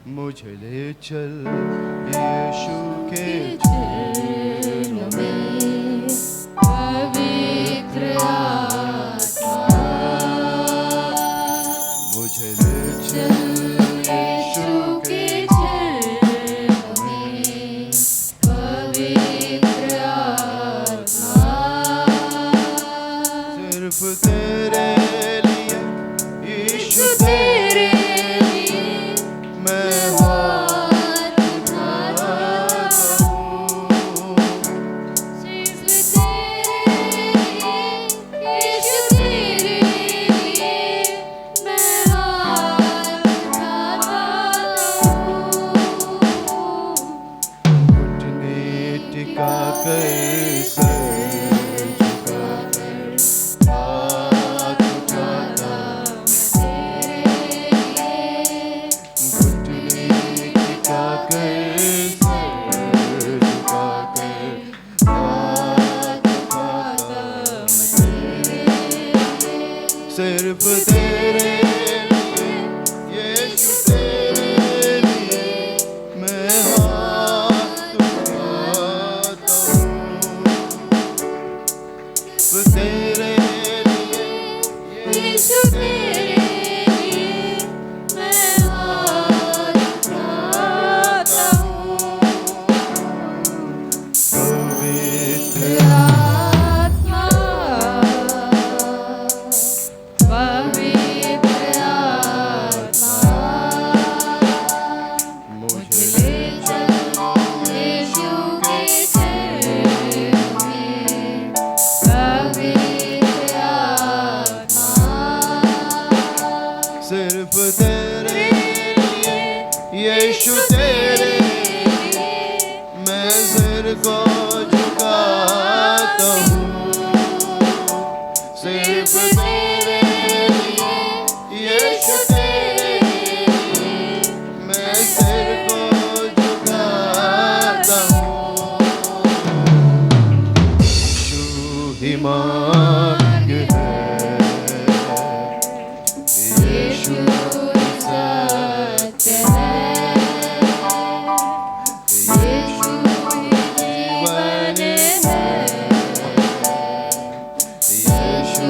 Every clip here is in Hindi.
मुझे ले चल यीशु के चरणों में, पवित्र आत्मा। मुझे ले चल यीशु के चरणों में, पवित्र आत्मा। सिर्फ तेरे लिए यीशु तेरे लिए मैं हाथ उठाता हूँ। सिर्फ तेरे लिए, यीशु तेरे लिए मैं हाथ उठाता हूँ। घुटने टिका कर सर झुका कर हाथ उठाता, घुटने टिका कर सर झुका कर हाथ उठाता, सिर्फ तेरे लिए यीशु तेरे लिए मैं हाथ उठाता हूँ। सिर्फ तेरे लिए यीशु तेरे लिए मैं हाथ उठाता हूँ। पवित्र आत्मा, पवित्र आत्मा, मुझे ले चल यीशु के चरणों में, पवित्र आत्मा। सिर्फ तेरे लिए यीशु तेरे मैं सिर को झुकाता हूँ। सिर्फ तेरे लिए यीशु तेरे मैं सिर को झुकाता हूँ। यीशु ही मार्ग है, यीशु सत्य है, यीशु जीवन है, यीशु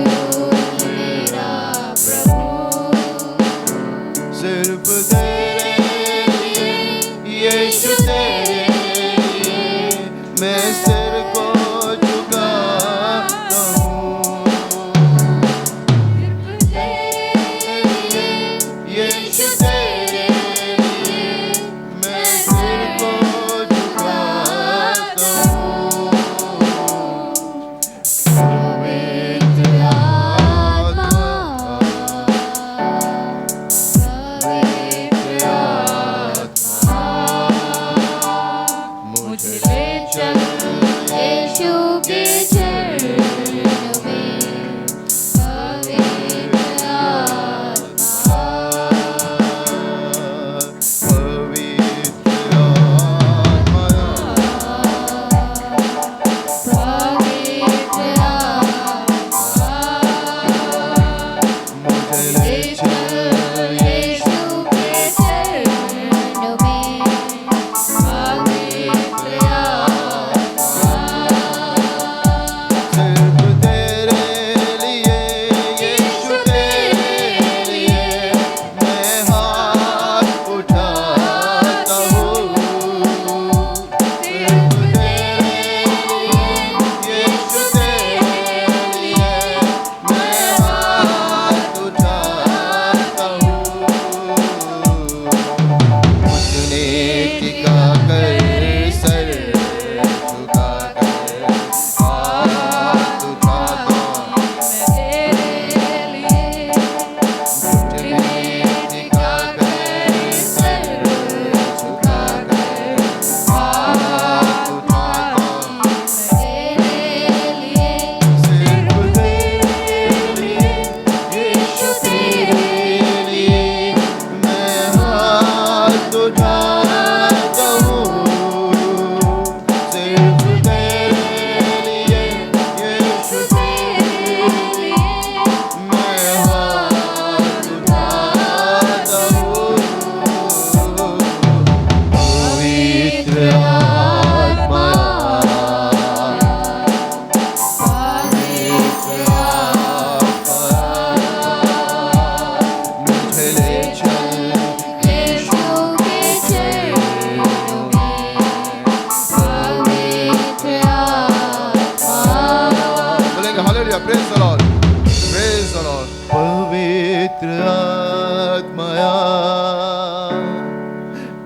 पवित्र आत्माया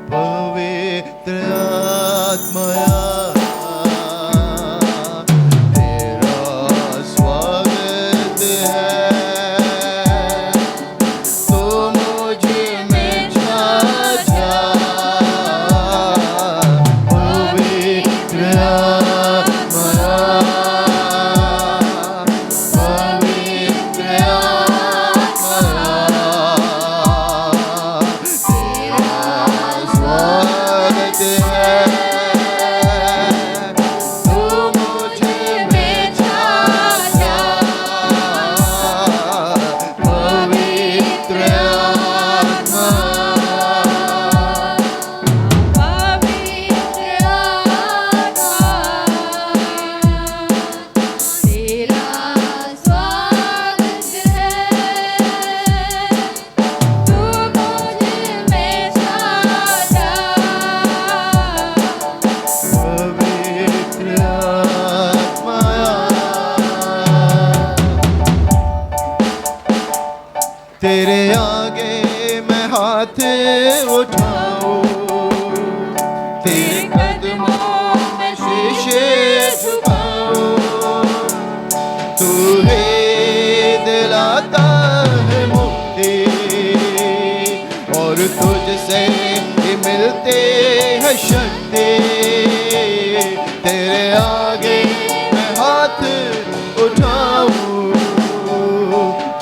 पवित्र आत्माया तेरा स्वागत है तो मुझ में छा जा पवित्र आत्माया पवित्र तेरे आगे मैं हाथ उठाऊं तेरे कदमों में शीश झुकाऊं तू ही दिलाता है मुक्ति और तुझसे ही मिलते है शक्ति तेरे आगे मैं हाथ उठाऊं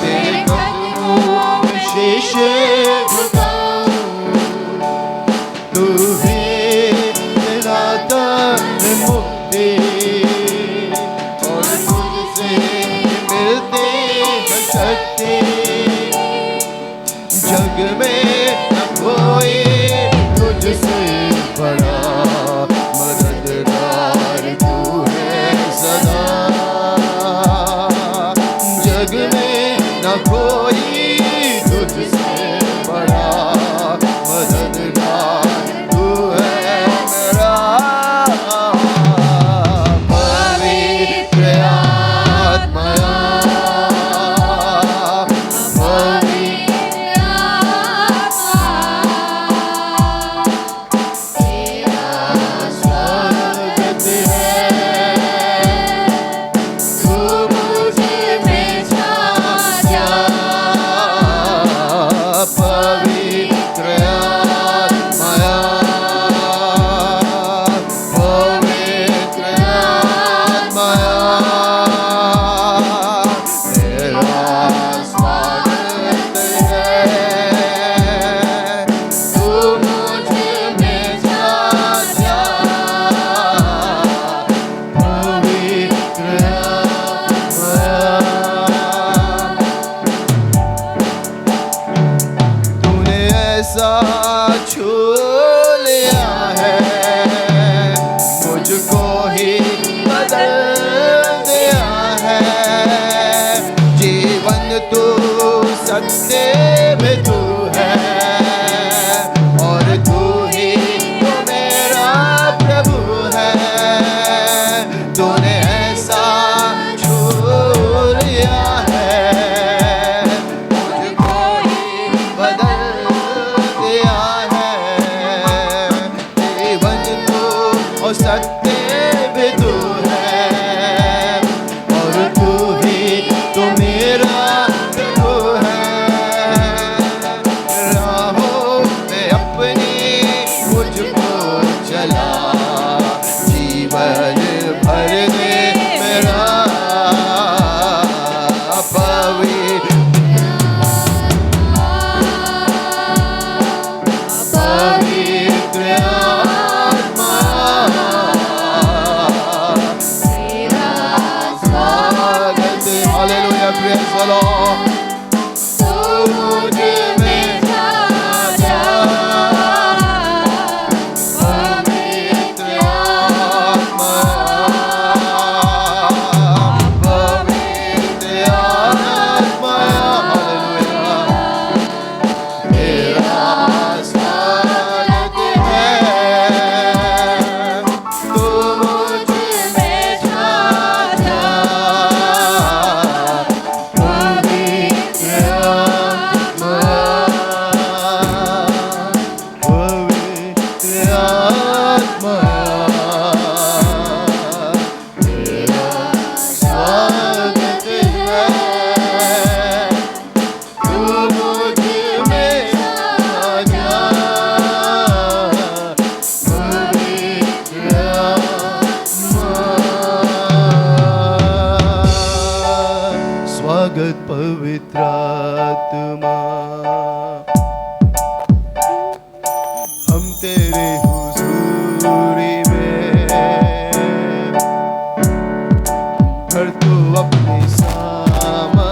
तेरे कदमों में शीश झुकाऊं तू ही दिलाता है मुक्ति और तुझसे मिलती है शक्ति जग में न कोई तुझसे बड़ा मददगार तू है सदा जग में न कोई तुझसे बड़ा मददगार तू है मेरा पवित्र आत्माया ऐसा छू लिया है मुझको ही बदल दिया है जीवन तू सत्य में तू है और तू ही तो मेरा प्रभु है तूने ऐसा छू लिया है मुझको ही बदल सत्य भी तू है और तू ही तो मेरा प्रभु है पवित्र आत्मा हम तेरे हुजूरी में भर तू अपने सामान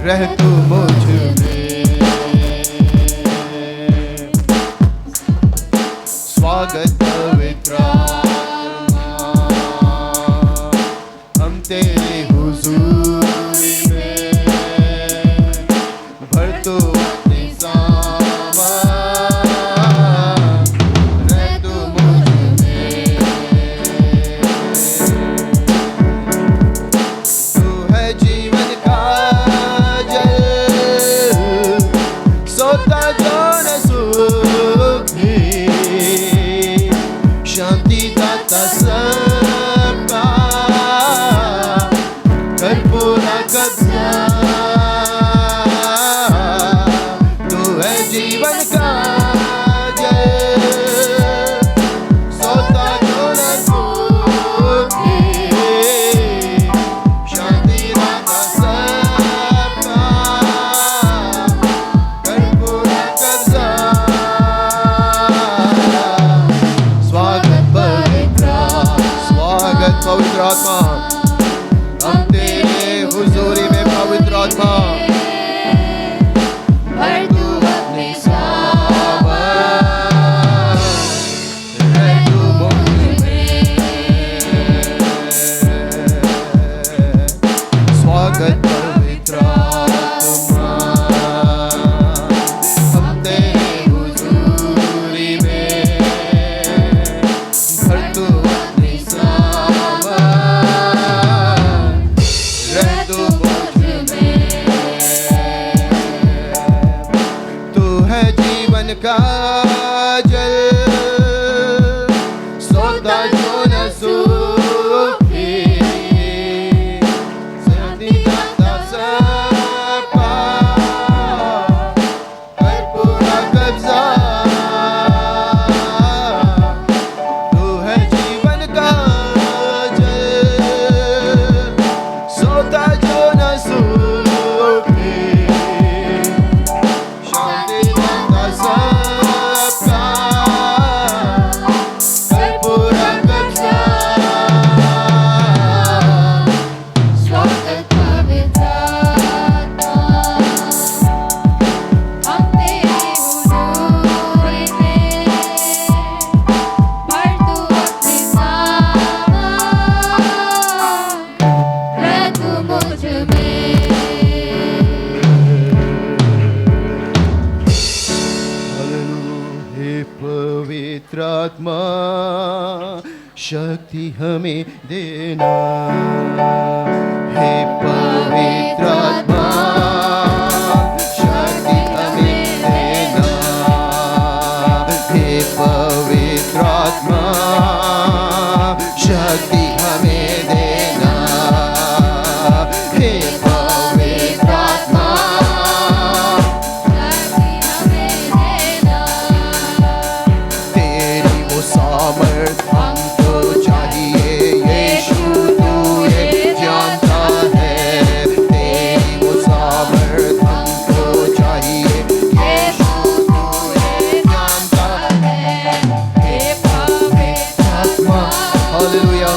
रह तू मुझ में स्वागत पवित्र आत्मा हम तेरे हुजूरी में भर तू अपने सामान रह तू मुझ में तू है जीवन का जल सोता जो न सूखे शांति दाता सबका कर पूरा कब्जा तू है जीवन का जल सोता जो न सूखे शांति दाता सबका कर पूरा कब्जा स्वागत पवित्र आत्मा हम तेरे हुजूरी में पवित्र आत्मा भर तू अपने सामान रह तू मुझ में स्वागत पवित्र आत्मा हम तेरे हुजूरी में भर तू अपने सामान रह तू मुझ में तू है जीवन का जल सोता जो न सूखे सर्दी दाता सबका कर पूरा कब्जा तू है जीवन का जल सोता जो न सूखे शांति दाता सबका कर पूरा कब्जा स्वागत पवित्र आत्मा हम तेरे हुजूरी में भर तू अपने सामान रह तू मुझ में हे पवित्र आत्मा शक्ति हमें देना हे पवित्र आत्मा शक्ति हमें देना हे पवित्र आत्मा शक्ति हमें देना हे पवित्र आत्मा शक्ति हमें देना तेरी वो सामर्थ हमको चाहिए यीशु तू ये जानता है तेरी वो सामर्थ हमको चाहिए यीशु तू ये जानता है हे पवित्र आत्मा हालेलुया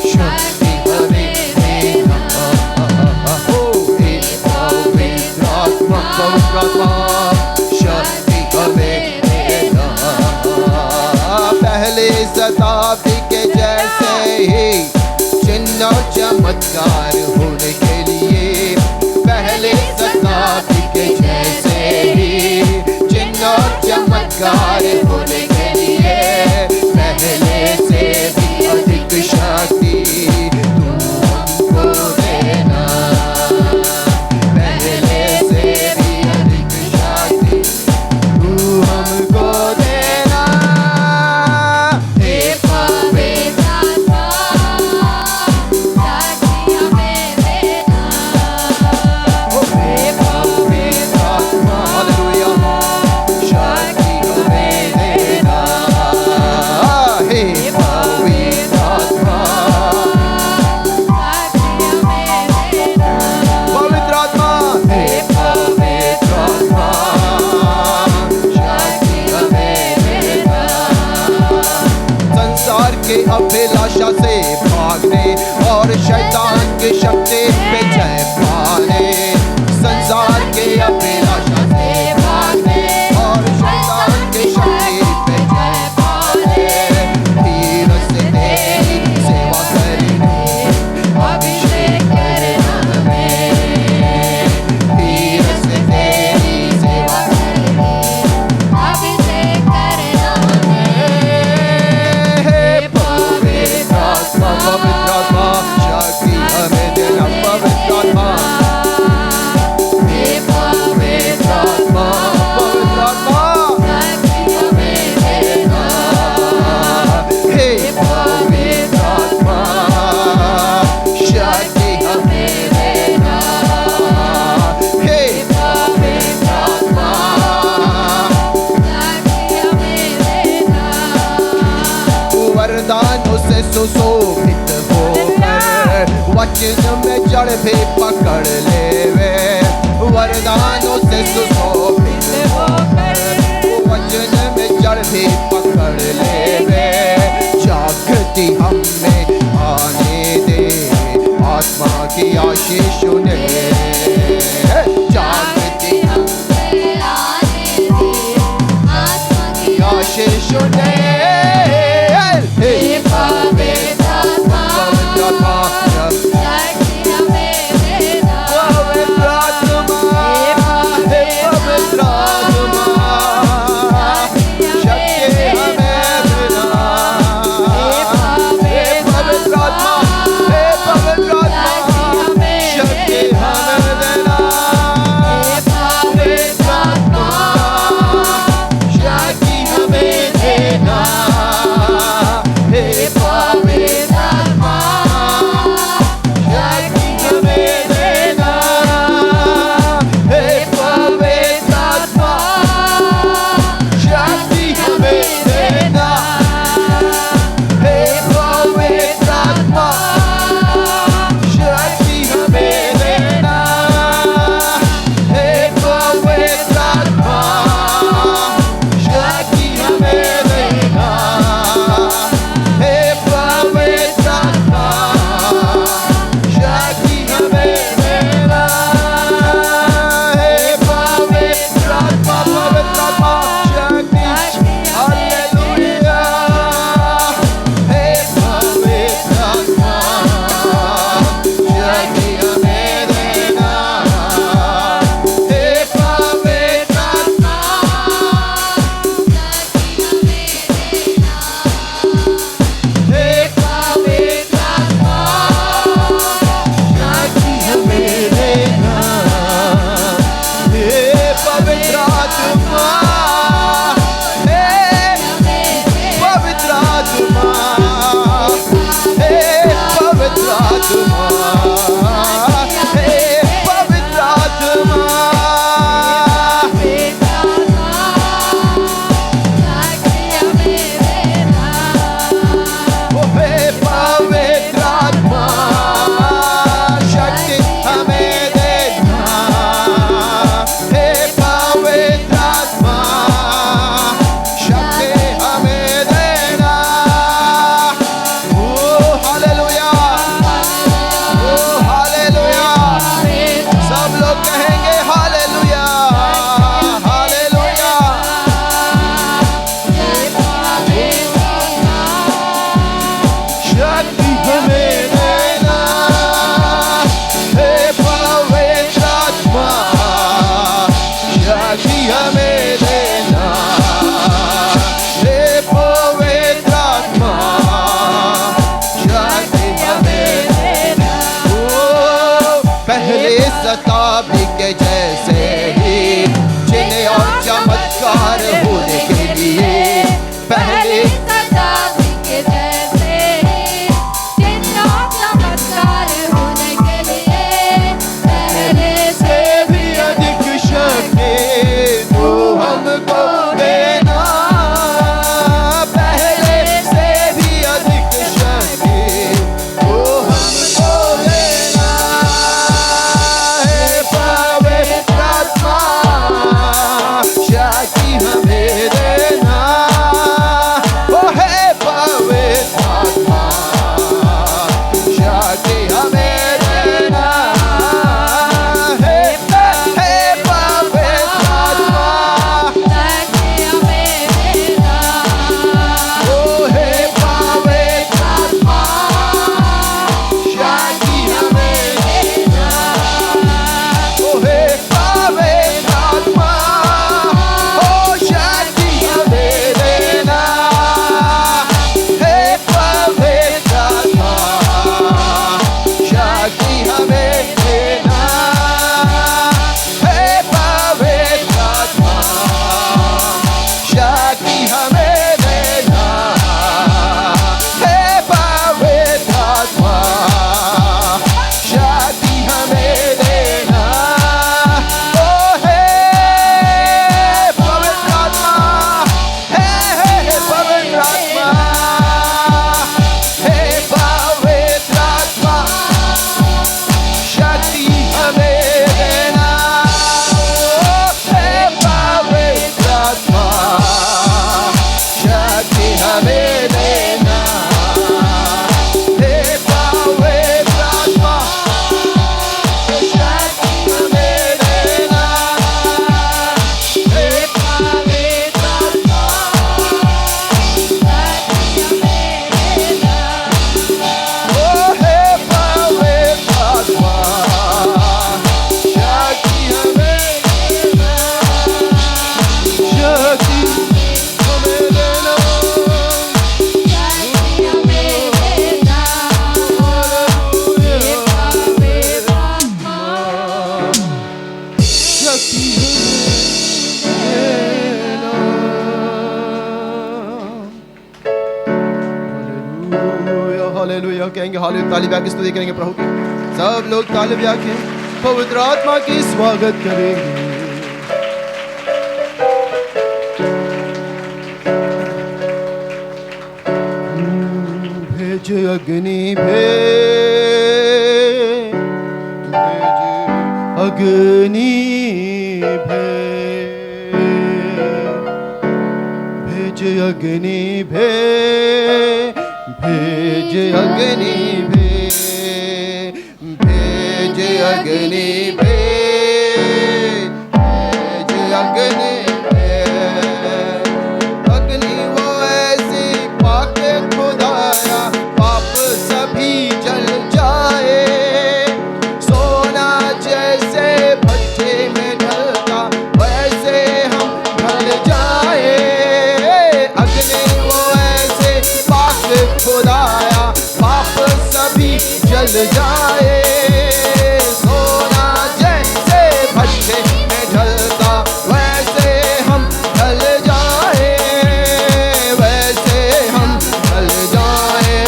शक्ति हमें देना हो हे पवित्र आत्मा शक्ति हमें देना पहले शताब्दी के जैसे ही चिन्ह और चमत्कार होने के लिए पहले शताब्दी के जैसे ही चिन्ह और चमत्कार होने के लिए पहले से भी अधिक शक्ति तू हमको देना पहले से भी अधिक शक्ति तू हमको देना हे पवित्र आत्मा शक्ति हमें सुशोभित होकर वचन में जड़ भी पकड़ लेवे, वरदानों से सुशोभित होकर वचन में जड़ भी पकड़ लेवे। जागृति हमें आने दे, आत्मा की आशीष ने, जागृति हमें आने दे, आत्मा की आशीष ने। हे पवित्र आत्मा, शक्ति हमें देना। पवित्र आत्मा, हे पवित्र आत्मा, शक्ति हमें देना। हे पवित्र आत्मा, हे पवित्र आत्मा, शक्ति हमें देना। हे पवित्र आत्मा, शक्ति हमें देना। हे पवित्र आत्मा, शक्ति हमें देना। हे पवित्र आत्मा, शक्ति हमें देना। हे पवित्र आत्मा, शक्ति हमें देना। हे पवित्र आत्मा, शक्ति हमें देना। हे पवित्र आत्मा, शक्ति हमें देना। हे पवित्र आत्मा, पवित्र आत्मा, शक्ति, हालेलुया। हे पवित्र आत्मा, शक्ति हमें देना। हे पवित्र आत्मा, हे पवित्र आत्मा, शक्ति हमें देना। हे पवित्र आत्मा, हे पवित्र आत्मा, हे पवित्र आत्मा, हे पवित्र आत्मा। हे पवित्र आत्मा, शक्ति हमें देना। हे पवित्र आत्मा, शक्ति हमें देना। ओ हालेलुया, ओ हालेलुया। सब लोग कहेंगे हालेलुया, हालेलुया। शक्ति हमें देना। हे पवित्र आत्मा, शक्ति हमें देना। हे पवित्र आत्मा, शक्ति हमें देना। ओ पहले शताब्दी के जैसे ही चिन्ह और चमत्कार होने के लिए, पहले शताब्दी के जैसे ही चिन्ह और चमत्कार होने के लिए पहले से भी अधिक शक्ति तू हमको देना। पहले से भी अधिक शक्ति तू हमको देना। हे पवित्र कहेंगे हालेलुया, ताली बजा के स्तुति करेंगे प्रभु की। सब लोग ताली बजा के पवित्र आत्मा की स्वागत करेंगे। भेज अग्नि भेज, भेज अग्नि भेज, भेज अग्नि भेज, भेज अग्नि भेज, भेज अग्नि भेज, भेज अग्नि भेज। अग्नि वो ऐसी पाके खुदाया पाप सभी जल जाए, सोना जैसे भट्ठे में ढलता वैसे हम ढल जाए। अग्नि वो ऐसे पाक खुदाया पाप सभी जल जाए, सोना जैसे भट्ठे में ढलता वैसे हम ढल जाए, वैसे हम ढल जाए।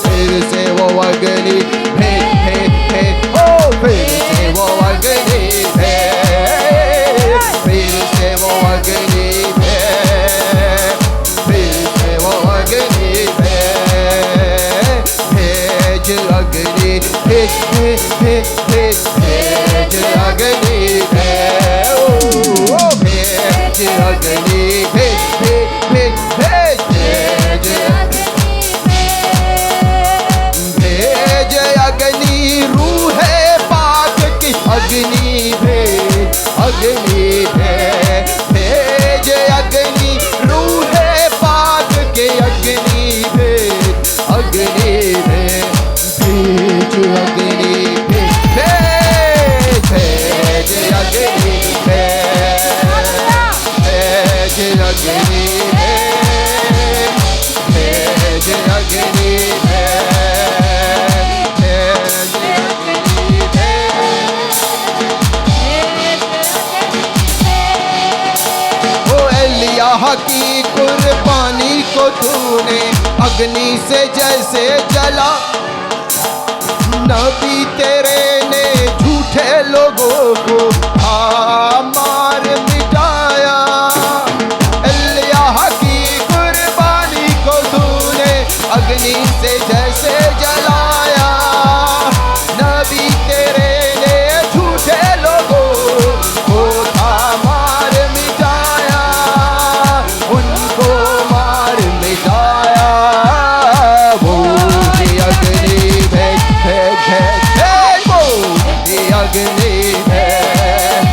फिर से वो अग्नि भेज भेज भेज, ओ फिर से वो अग्नि भेज, फिर से वो अग्नि भेज, फिर से वो अग्नि भेज, भेज अग्नि भेज भेज भेज भेज, भेज अग्नि भेज, ओ भेज अग्नि भेज भेज भेज भेज, भेज भेज अग्नि रूह पाक की अग्नि भेज, अग्नि भेज, भेज अग्नि रूह पाक के अग्नि भेज, अग्नि भेज, भेज अग्नि भेज भेज, भेज अग्नि भेज, भेज अग्नि भेज, भेज अग्नि भेज, भेज अग्नि भेज। ओ एलियाह की कुर्बानी को तूने अग्नि से जैसे जला, नबी तेरे ने झूठे लोगों को मार मिटाया। एलियाह की कुर्बानी को तूने अग्नि से जैसे जलाया, नबी तेरे ने झूठे लोगों को मार मिटाया, उनको मार मिटाया। वो भी अग्नि भेज भेज भेज भेज, वो भी अग्नि भेज,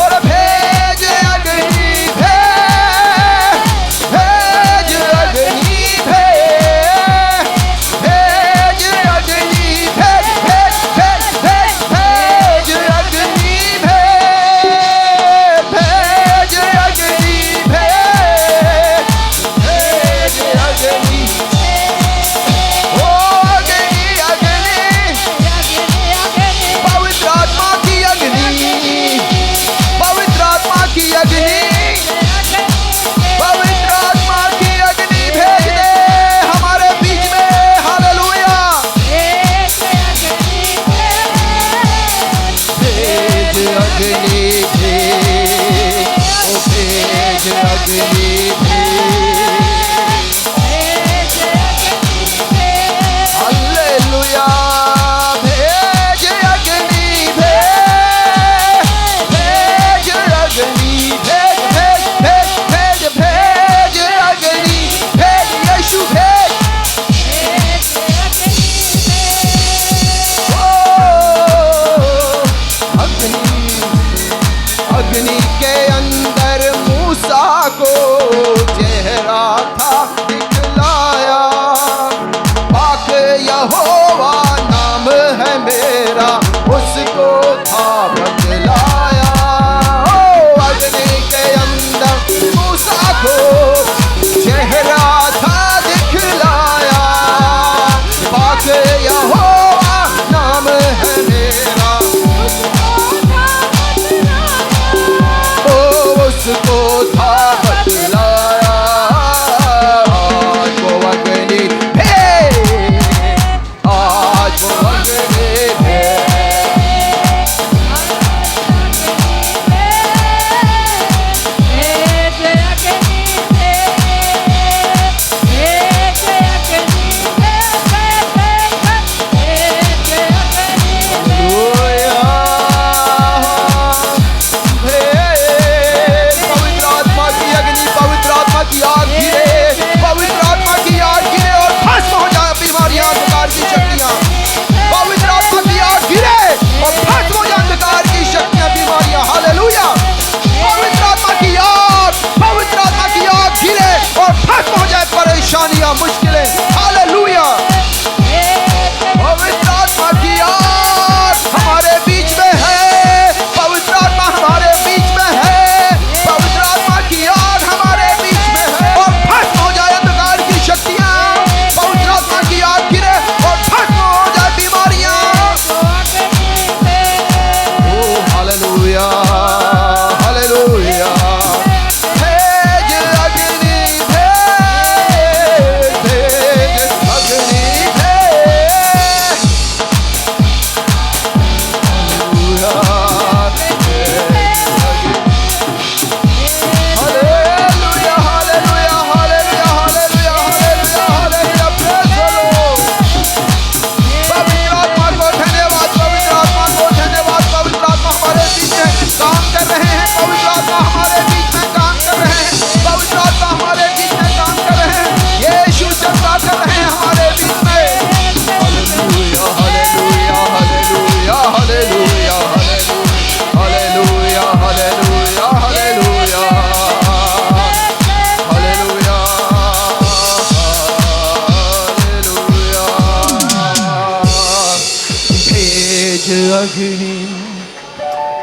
और भेज अग्नि भेज, भेज अग्नि भेज, भेज अग्नि भेज भेज भेज भेज, भेज अग्नि भेज, भेज अग्नि भेज, भेज अग्नि, ओ अग्नि अग्नि, पवित्र आत्मा की अग्नि, पवित्र आत्मा की अग्नि, पवित्र आत्मा की अग्नि भेज दे हमारे बीच में। हालेलुया। भेज अग्नि भेज, ओ भेज अग्नि भेज, हालेलुया। भेज अग्नि भेज, भेज अग्नि भेज भेज भेज भेज, भेज अग्नि भेज, यीशु भेज। ओ अग्नि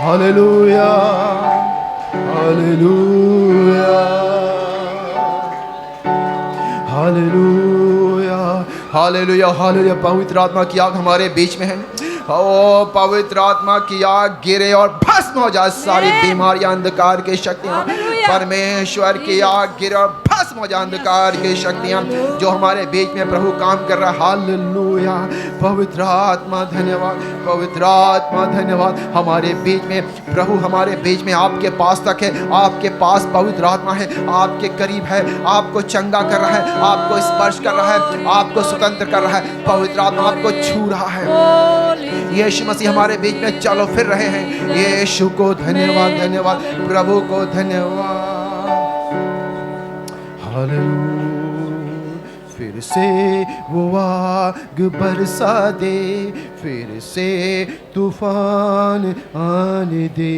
hallelujah hallelujah hallelujah hallelujah hallelujah. पवित्र आत्मा की आग हमारे बीच में है। ओ पवित्र आत्मा की आग गिरे और भस्म हो जाए सारी बीमारियां, अंधकार की शक्तियां। परमेश्वर की आग गिरे और भस्म हो जाए अंधकार की शक्तियां जो हमारे बीच में प्रभु काम कर रहा है। हालेलुया। पवित्र आत्मा धन्यवाद, पवित्र आत्मा धन्यवाद। हमारे बीच में प्रभु, हमारे बीच में आपके पास तक है, आपके पास पवित्र आत्मा है, आपके करीब है, आपको चंगा कर रहा है, आपको स्पर्श कर रहा है, आपको स्वतंत्र कर रहा है। पवित्र आत्मा आपको छू रहा है। यीशु मसीह हमारे बीच में चलो फिर रहे हैं। यीशु को धन्यवाद, धन्यवाद प्रभु को धन्यवाद। हालेलुया। फिर से वो आग बरसा दे, फिर से तूफान आने दे,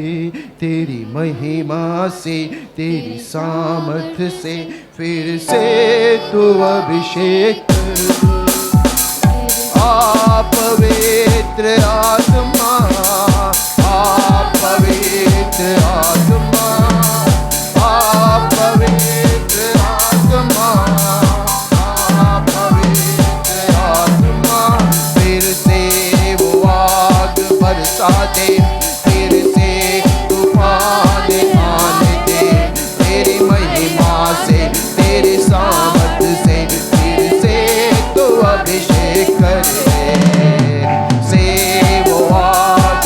तेरी महिमा से, तेरी सामर्थ से फिर से तू अभिषेक कर। आप पवित्र आत्मा, आप पवित्र आत्मा, आप पवित्र आत्मा, आप पवित्र आत्मा। फिर से वो आग बरसा दे, फिर से तूफान आने दे, तेरी महिमा से, तेरी सामर्थ से फिर से तो अभिषेक कर दे। से वो आग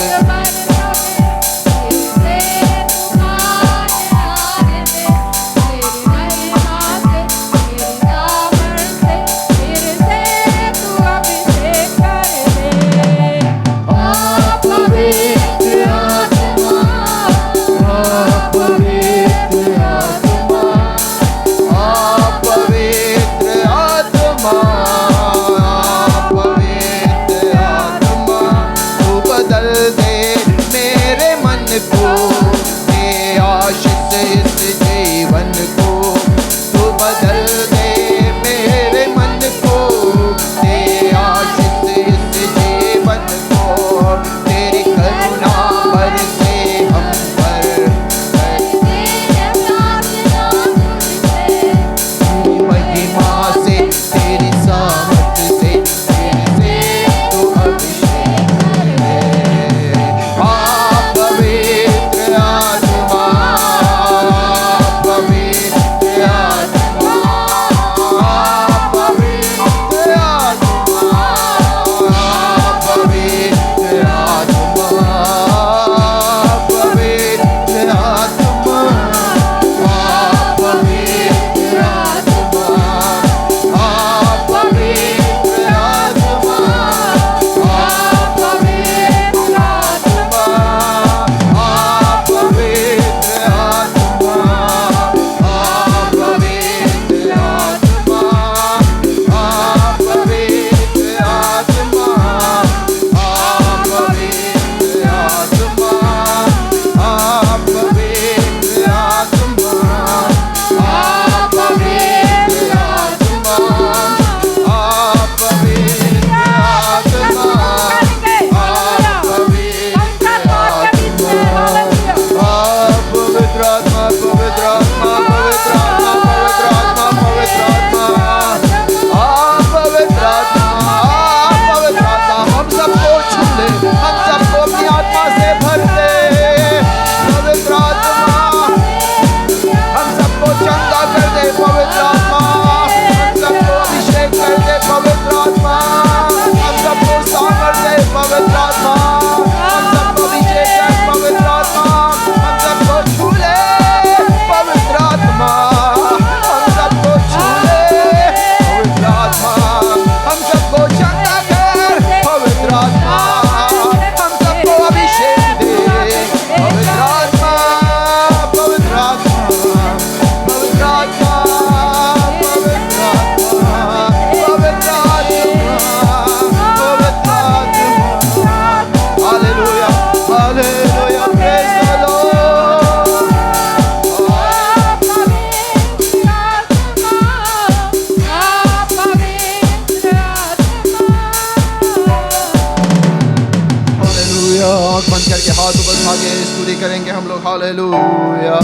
आंख बंद करके हाथ ऊपर उठा के स्तुति करेंगे हम लोग। हालेलुया।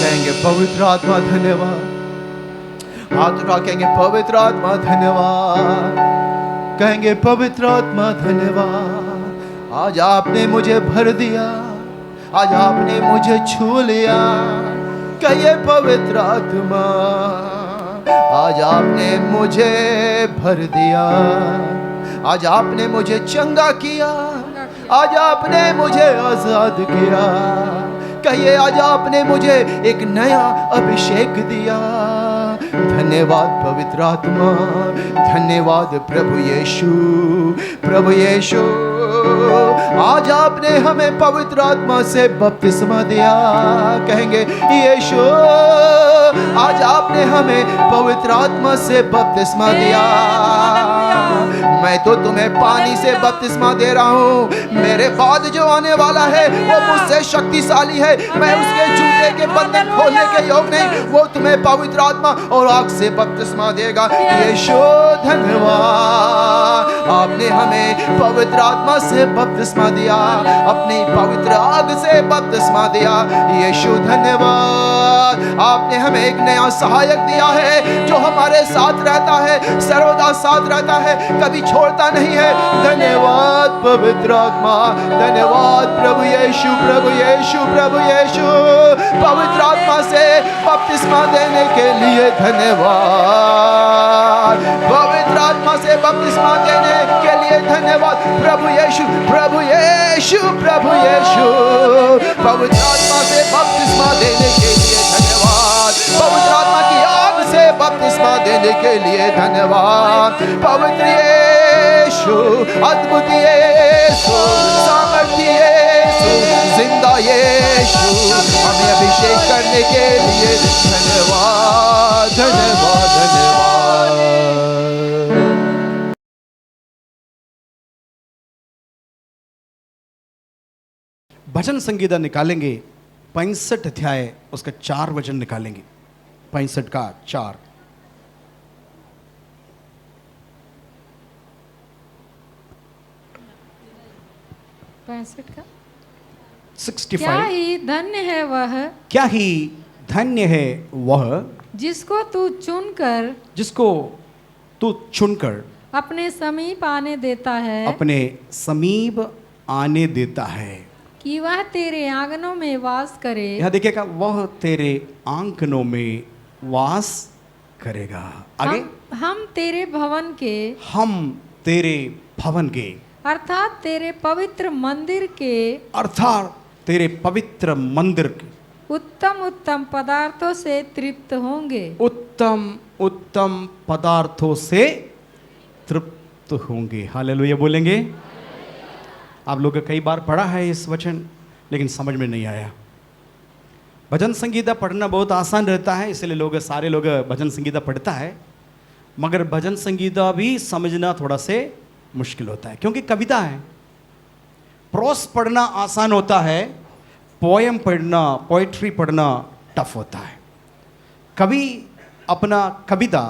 कहेंगे पवित्र आत्मा धन्यवाद। हाथ उठा कहेंगे पवित्र आत्मा धन्यवाद। कहेंगे पवित्र आत्मा धन्यवाद। आज आपने मुझे भर दिया, आज आपने मुझे छू लिया। कहिए पवित्र आत्मा, आज आपने मुझे भर दिया, आज आपने मुझे चंगा किया, आज आपने मुझे आजाद किया। कहिए आज आपने मुझे एक नया अभिषेक दिया। धन्यवाद पवित्र आत्मा, धन्यवाद प्रभु यीशु। प्रभु यीशु, आज आपने हमें पवित्र आत्मा से बपतिस्मा दिया। कहेंगे यीशु, आज आपने हमें पवित्र आत्मा से बपतिस्मा दिया। मैं तो तुम्हें पानी से बपतिस्मा दे रहा हूँ, मेरे बाद जो आने वाला है वो मुझसे शक्तिशाली है। मैं उसके जूते के बंधन खोलने के योग नहीं, वो तुम्हें पवित्र आत्मा और आग से बपतिस्मा देगा। यीशु धन्यवाद, आपने हमें पवित्र आत्मा से बपतिस्मा दिया, अपनी पवित्र आग से बपतिस्मा दिया। यीशु धन्यवाद, आपने हमें एक नया सहायक दिया है जो हमारे साथ रहता है, सर्वदा साथ रहता है, कभी छोड़ता नहीं है। धन्यवाद पवित्र आत्मा, धन्यवाद प्रभु यीशु। प्रभु यीशु, प्रभु यीशु, पवित्र आत्मा से बपतिस्मा देने के लिए धन्यवाद। पवित्र आत्मा से बपतिस्मा देने के लिए धन्यवाद प्रभु यीशु। प्रभु यीशु, प्रभु यीशु, पवित्र आत्मा से बपतिस्मा देने के लिए धन्यवाद। पवित्र आत्मा की आग से बपतिस्मा देने के लिए धन्यवाद। पवित्र यीशु, अद्भुत यीशु, सामर्थ्य यीशु, जिंदा यीशु, हमें अभिषेक करने के लिए धन्यवाद, धन्यवाद, धन्यवाद। भजन संगीता निकालेंगे 65 अध्याय, उसका 4 वचन निकालेंगे। 65 का 4। का 65। क्या ही धन्य है वह, क्या ही धन्य है वह जिसको तू चुनकर, जिसको तू चुनकर अपने समीप आने देता है, अपने समीप आने देता है, कि वह तेरे आंगनों में वास करे। यहां देखिएगा, वह तेरे आंगनों में वास करेगा। आगे, हम तेरे भवन के, हम तेरे भवन के, अर्थात तेरे पवित्र मंदिर के, अर्थात तेरे पवित्र मंदिर के उत्तम उत्तम पदार्थों से तृप्त होंगे। उत्तम उत्तम पदार्थों से तृप्त होंगे। हालेलुया बोलेंगे। आप लोग कई बार पढ़ा है इस वचन, लेकिन समझ में नहीं आया। भजन संगीता पढ़ना बहुत आसान रहता है, इसलिए लोग, सारे लोग भजन संगीता पढ़ता है, मगर भजन संगीता भी समझना थोड़ा से मुश्किल होता है, क्योंकि कविता है। प्रोस पढ़ना आसान होता है, पोएम पढ़ना, पोइट्री पढ़ना टफ होता है। कवि अपना कविता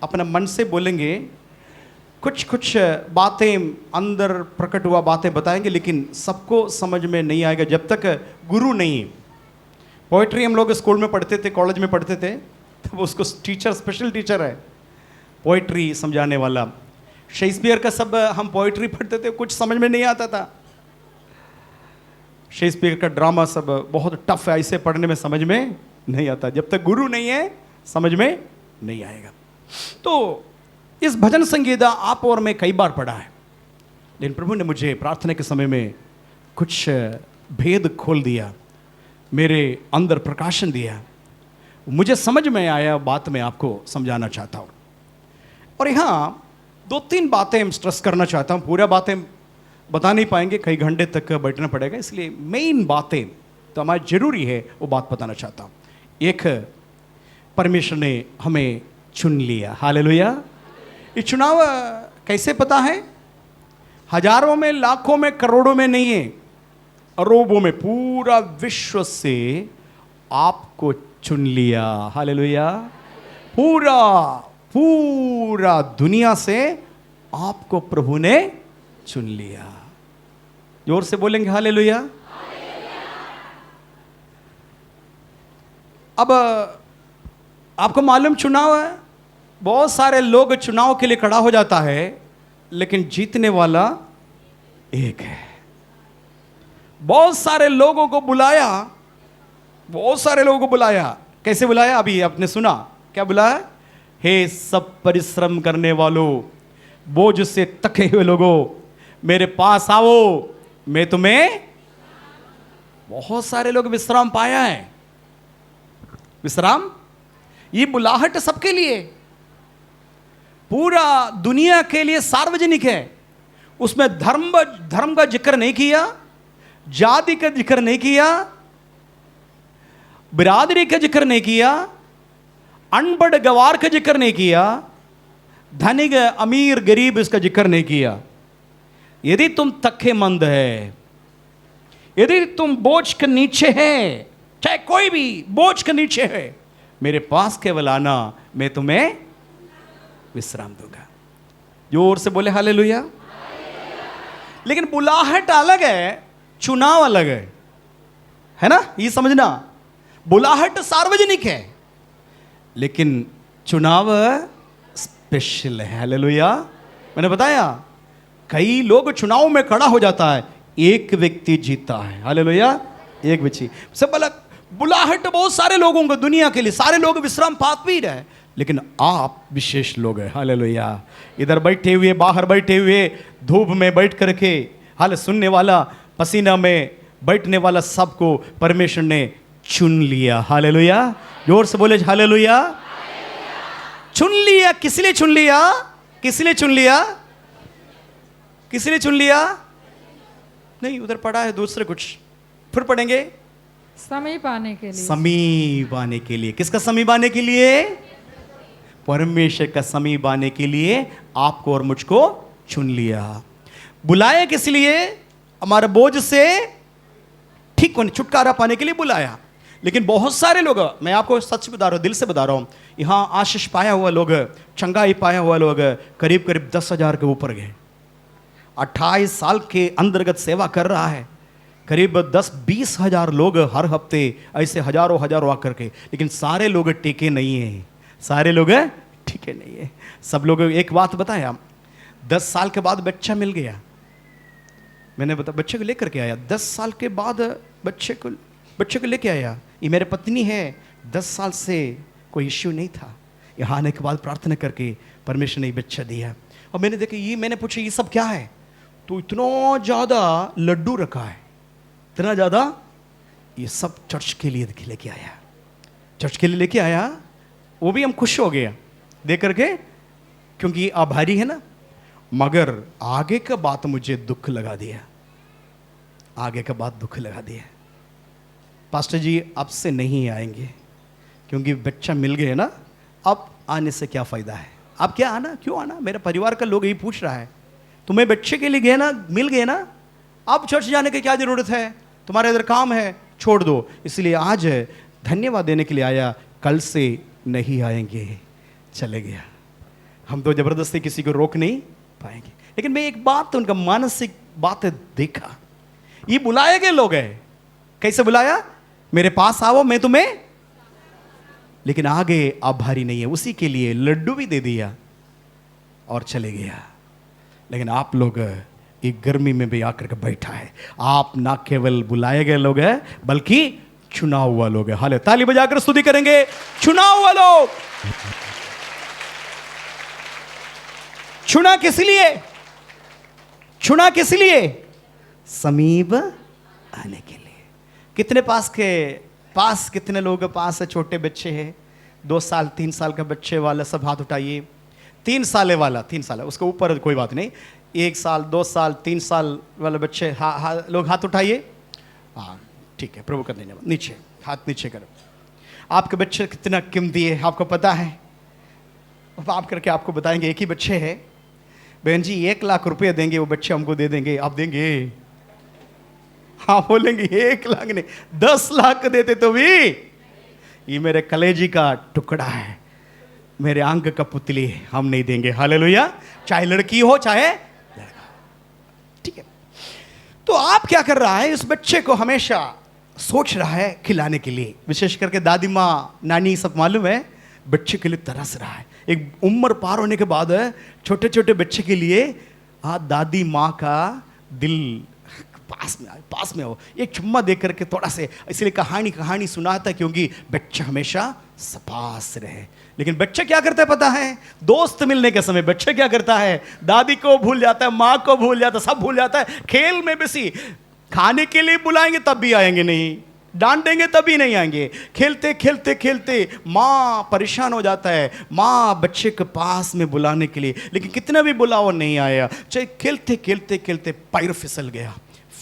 अपना मन से बोलेंगे, कुछ कुछ बातें अंदर प्रकट हुआ बातें बताएंगे, लेकिन सबको समझ में नहीं आएगा जब तक गुरु नहीं। पोइट्री हम लोग स्कूल में पढ़ते थे, कॉलेज में पढ़ते थे, तब उसको टीचर, स्पेशल टीचर है पोइट्री समझाने वाला। शेक्सपियर का सब हम पोइट्री पढ़ते थे, कुछ समझ में नहीं आता था। शेक्सपियर का ड्रामा सब बहुत टफ है, इसे पढ़ने में समझ में नहीं आता। जब तक गुरु नहीं है समझ में नहीं आएगा। तो इस भजन संगीता आप और मैं कई बार पढ़ा है, लेकिन प्रभु ने मुझे प्रार्थना के समय में कुछ भेद खोल दिया, मेरे अंदर प्रकाशन दिया, मुझे समझ में आया। बात मैं आपको समझाना चाहता हूँ, और यहाँ 2-3 बातें स्ट्रेस करना चाहता हूँ। पूरा बातें बता नहीं पाएंगे, कई घंटे तक बैठना पड़ेगा, इसलिए मेन बातें तो हमारी जरूरी है, वो बात बताना चाहता हूँ। एक, परमेश्वर ने हमें चुन लिया। हालेलुया। ये चुनाव कैसे पता है? हजारों में, लाखों में, करोड़ों में नहीं है, अरबों में, पूरा विश्व से आपको चुन लिया। हालेलुया। पूरा पूरा दुनिया से आपको प्रभु ने चुन लिया। जोर से बोलेंगे हालेलुया। अब आपको मालूम चुनाव है, बहुत सारे लोग चुनाव के लिए खड़ा हो जाता है, लेकिन जीतने वाला एक है। बहुत सारे लोगों को बुलाया, बहुत सारे लोगों को बुलाया। कैसे बुलाया? अभी आपने सुना, क्या बुलाया? हे सब परिश्रम करने वालों, बोझ से थके हुए लोगों, मेरे पास आओ, मैं तुम्हें। बहुत सारे लोग विश्राम पाया है। विश्राम, ये बुलाहट सबके लिए, पूरा दुनिया के लिए सार्वजनिक है। उसमें धर्म का जिक्र नहीं किया, जाति का जिक्र नहीं किया, बिरादरी का जिक्र नहीं किया, अनपढ़ गवार का जिक्र नहीं किया, धनिक अमीर गरीब इसका जिक्र नहीं किया। यदि तुम तख्तेमंद है, यदि तुम बोझ के नीचे है, चाहे कोई भी बोझ के नीचे है, मेरे पास केवल आना, मैं तुम्हें विश्राम दूंगा। जोर से बोले हालेलुया। लेकिन बुलाहट अलग है, चुनाव अलग है ना? ये समझना, बुलाहट सार्वजनिक है, लेकिन चुनाव स्पेशल है। हालेलुया। मैंने बताया, कई लोग चुनाव में खड़ा हो जाता है, एक व्यक्ति जीता है। हालेलुया। एक व्यक्ति सब अलग। बुलाहट बहुत सारे लोगों को, दुनिया के लिए सारे लोग विश्राम पात भी रहे, लेकिन आप विशेष लोग हैं। हालेलुया। इधर बैठे हुए, बाहर बैठे हुए, धूप में बैठ करके, हाल सुनने वाला, पसीना में बैठने वाला, सबको परमेश्वर ने चुन लिया। हालेलुया। जोर से बोले हालेलुया। चुन लिया। किस लिए चुन लिया? किस लिए चुन लिया? किस लिए चुन लिया? नहीं, उधर पढ़ा है दूसरे कुछ, फिर पढ़ेंगे। समीप आने के लिए। समीप आने के लिए। किसका समीप आने के लिए? परमेश्वर का समीप आने के लिए आपको और मुझको चुन लिया। बुलाया किस लिए? हमारे बोझ से ठीक होने, छुटकारा पाने के लिए बुलाया। लेकिन बहुत सारे लोग, मैं आपको सच बता रहा हूं, दिल से बता रहा हूं, यहां आशीष पाया हुआ लोग, चंगाई पाया हुआ लोग करीब करीब 10,000 के ऊपर गए। 28 साल के अंतर्गत सेवा कर रहा है, करीब 10-20 हजार लोग हर हफ्ते, ऐसे हजारों हजारों आकर के। लेकिन सारे लोग टिके नहीं हैं, सारे लोग टिके नहीं है। सब लोग, एक बात बताया, 10 साल के बाद बच्चा मिल गया, मैंने बता बच्चे को लेकर के आया, 10 साल के बाद बच्चे को लेके आया। ये मेरे पत्नी है, 10 साल से कोई इश्यू नहीं था, यहाँ आने के बाद प्रार्थना करके परमेश्वर ने बच्चा दिया। और मैंने देखा, ये मैंने पूछा ये सब क्या है? तो इतना ज़्यादा लड्डू रखा है, इतना ज़्यादा, ये सब चर्च के लिए लेके आया, चर्च के लिए लेके आया। वो भी हम खुश हो गया देख करके, क्योंकि आभारी है ना। मगर आगे का बात मुझे दुख लगा दिया, आगे का बात दुख लगा दिया। पास्टर जी अब से नहीं आएंगे, क्योंकि बच्चा मिल गया ना, अब आने से क्या फ़ायदा है? अब क्या आना, क्यों आना? मेरा परिवार का लोग यही पूछ रहा है, तुम्हें बच्चे के लिए गए ना, मिल गए ना, अब चर्च जाने की क्या ज़रूरत है? तुम्हारे इधर काम है, छोड़ दो। इसलिए आज धन्यवाद देने के लिए आया, कल से नहीं आएंगे। चले गया। हम तो ज़बरदस्ती किसी को रोक नहीं पाएंगे। लेकिन मैं एक बात, तो उनका मानसिक बात देखा, ये बुलाए गए लोग हैं। कैसे बुलाया? मेरे पास आओ, मैं तुम्हें, लेकिन आगे आभारी नहीं है, उसी के लिए लड्डू भी दे दिया और चले गया। लेकिन आप लोग एक गर्मी में भी आकर के बैठा है। आप ना केवल बुलाए गए लोग हैं, बल्कि चुना हुआ लोग हैं। हाले ताली बजाकर स्तुति करेंगे, चुना हुआ लोग। चुना किस लिए? चुना किस लिए? समीप आने के लिए। कितने पास कितने लोगों के पास है छोटे बच्चे हैं? 2 साल 3 साल का बच्चे वाला सब हाथ उठाइए। 3 साल वाला, 3 साल, उसके ऊपर कोई बात नहीं। 1 साल 2 साल 3 साल वाले बच्चे लोग हाथ उठाइए। हाँ ठीक है, प्रभु का धन्यवाद। नीचे हाथ नीचे करो। आपके बच्चे कितना कीमती है आपको पता है? आप करके आपको बताएंगे। एक ही बच्चे है, बहन जी 1 लाख रुपये देंगे, वो बच्चे हमको दे देंगे, आप देंगे? हाँ बोलेंगे 1 लाख नहीं, 10 लाख देते तो भी। ये मेरे कलेजी का टुकड़ा है, मेरे अंग का पुतली है, हम नहीं देंगे। हालेलुया। चाहे लड़की हो चाहे लड़का। ठीक है। तो आप क्या कर रहा है, इस बच्चे को हमेशा सोच रहा है खिलाने के लिए, विशेष करके दादी माँ नानी सब मालूम है, बच्चे के लिए तरस रहा है। एक उम्र पार होने के बाद छोटे छोटे बच्चे के लिए दादी माँ का दिल पास में हो, एक चुम्मा दे करके थोड़ा से, इसलिए कहानी सुनाता है क्योंकि बच्चा हमेशा पास रहे। लेकिन बच्चा क्या करता है पता है, दोस्त मिलने के समय बच्चा क्या करता है, दादी को भूल जाता है, माँ को भूल जाता है, सब भूल जाता है, खेल में बिजी। खाने के लिए बुलाएंगे तब भी आएंगे नहीं, डांट देंगे तभी नहीं आएंगे। खेलते खेलते खेलते माँ परेशान हो जाता है, माँ बच्चे के पास में बुलाने के लिए, लेकिन कितना भी बुलाओ नहीं आया। चाहे खेलते खेलते खेलते पैर फिसल गया,